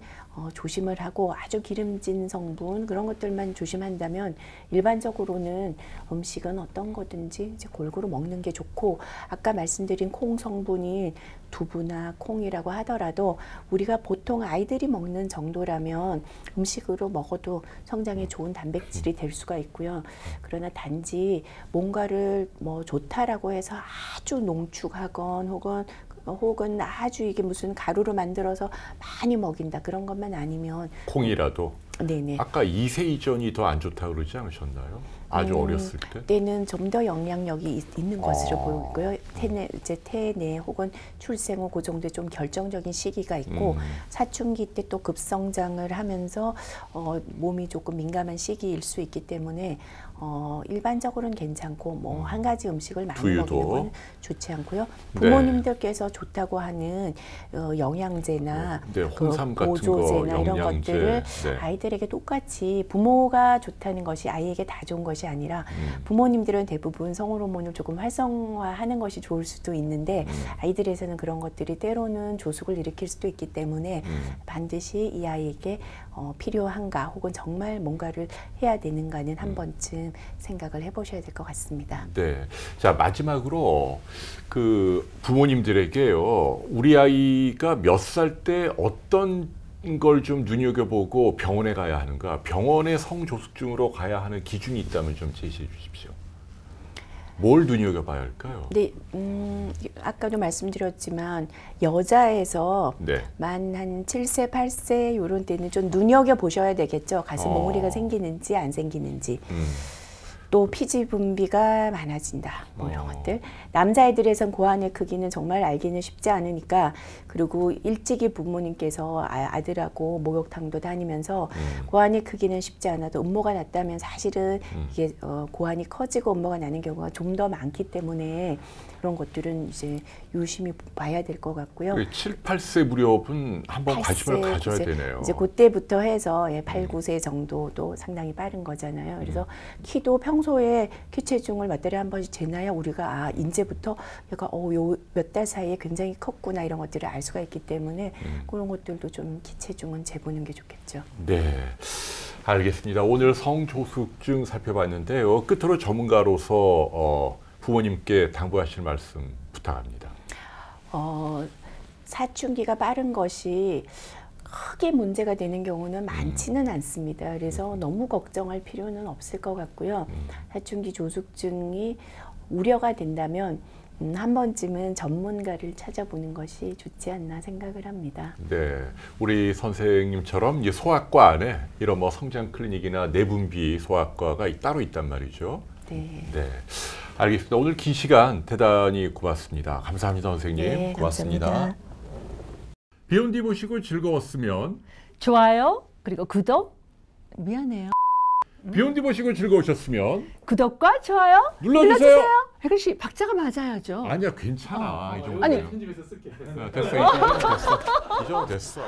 조심을 하고 아주 기름진 성분 그런 것들만 조심한다면 일반적으로는 음식은 어떤 거든지 이제 골고루 먹는 게 좋고 아까 말씀드린 콩 성분이 두부나 콩이라고 하더라도 우리가 보통 아이들이 먹는 정도라면 음식으로 먹어도 성장에 좋은 단백질이 될 수가 있고요. 그러나 단지 뭔가를 뭐 좋다라고 해서 아주 농축하건 혹은 아주 이게 무슨 가루로 만들어서 많이 먹인다 그런 것만 아니면 콩이라도 네네. 아까 2세 이전이 더 안 좋다고 그러지 않으셨나요? 아주 어렸을 때? 때는 좀 더 영향력이 있는 것으로 보이고요. 태내 혹은 출생 후 그 정도의 좀 결정적인 시기가 있고 사춘기 때 또 급성장을 하면서 몸이 조금 민감한 시기일 수 있기 때문에 일반적으로는 괜찮고 뭐 한 가지 음식을 많이 두유도. 먹이는 건 좋지 않고요. 네. 부모님들께서 좋다고 하는 영양제나 네, 홍삼 같은 거, 보조제나 이런 영양제. 것들을 네. 아이들에게 똑같이 부모가 좋다는 것이 아이에게 다 좋은 것이 아니라 부모님들은 대부분 성호르몬을 조금 활성화하는 것이 좋을 수도 있는데 아이들에서는 그런 것들이 때로는 조숙을 일으킬 수도 있기 때문에 반드시 이 아이에게 필요한가 혹은 정말 뭔가를 해야 되는가는 한 번쯤 생각을 해보셔야 될 것 같습니다. 네. 자, 마지막으로 그 부모님들에게요. 우리 아이가 몇 살 때 어떤 걸 좀 눈여겨보고 병원에 가야 하는가, 병원에 성조숙증으로 가야 하는 기준이 있다면 좀 제시해 주십시오. 뭘 눈여겨봐야 할까요? 네, 아까도 말씀드렸지만 여자에서 네. 만 한 7세, 8세 이런 때는 좀 눈여겨 보셔야 되겠죠. 가슴 몽우리가 생기는지 안 생기는지. 또 피지 분비가 많아진다. 뭐 이런 것들. 남자애들에선 고환의 크기는 정말 알기는 쉽지 않으니까 그리고 일찍이 부모님께서 아들하고 목욕탕도 다니면서 고환의 크기는 쉽지 않아도 음모가 났다면 사실은 이게 고환이 커지고 음모가 나는 경우가 좀 더 많기 때문에 그런 것들은 이제 유심히 봐야 될 것 같고요. 7, 8세 무렵은 한번 관심을 가져야 되네요. 이제 그때부터 해서 8, 9세 정도도 상당히 빠른 거잖아요. 그래서 키도 평소에 키 체중을 몇 달에 한 번씩 재나야 우리가 이제부터 얘가 요 몇 달 사이에 굉장히 컸구나 이런 것들을 알 수가 있기 때문에 그런 것들도 좀 키 체중은 재보는 게 좋겠죠. 네. 알겠습니다. 오늘 성조숙증 살펴봤는데요. 끝으로 전문가로서 부모님께 당부하실 말씀 부탁합니다. 사춘기가 빠른 것이 크게 문제가 되는 경우는 많지는 않습니다. 그래서 너무 걱정할 필요는 없을 것 같고요. 사춘기 조숙증이 우려가 된다면 한 번쯤은 전문가를 찾아보는 것이 좋지 않나 생각을 합니다. 네, 우리 선생님처럼 이 소아과 안에 이런 뭐 성장 클리닉이나 내분비 소아과가 따로 있단 말이죠. 네. 네, 알겠습니다. 오늘 긴 시간 대단히 고맙습니다. 감사합니다, 선생님. 네, 고맙습니다. 감사합니다. 비욘디 보시고 즐거웠으면 좋아요, 그리고 구독, 미안해요. 비욘디 보시고 즐거우셨으면 구독과 좋아요 눌러주세요. 혜근 씨, 박자가 맞아야죠. 아니야, 괜찮아. 이 정도. 아니. 편집해서 쓸게. 됐어. 이 정도 됐어.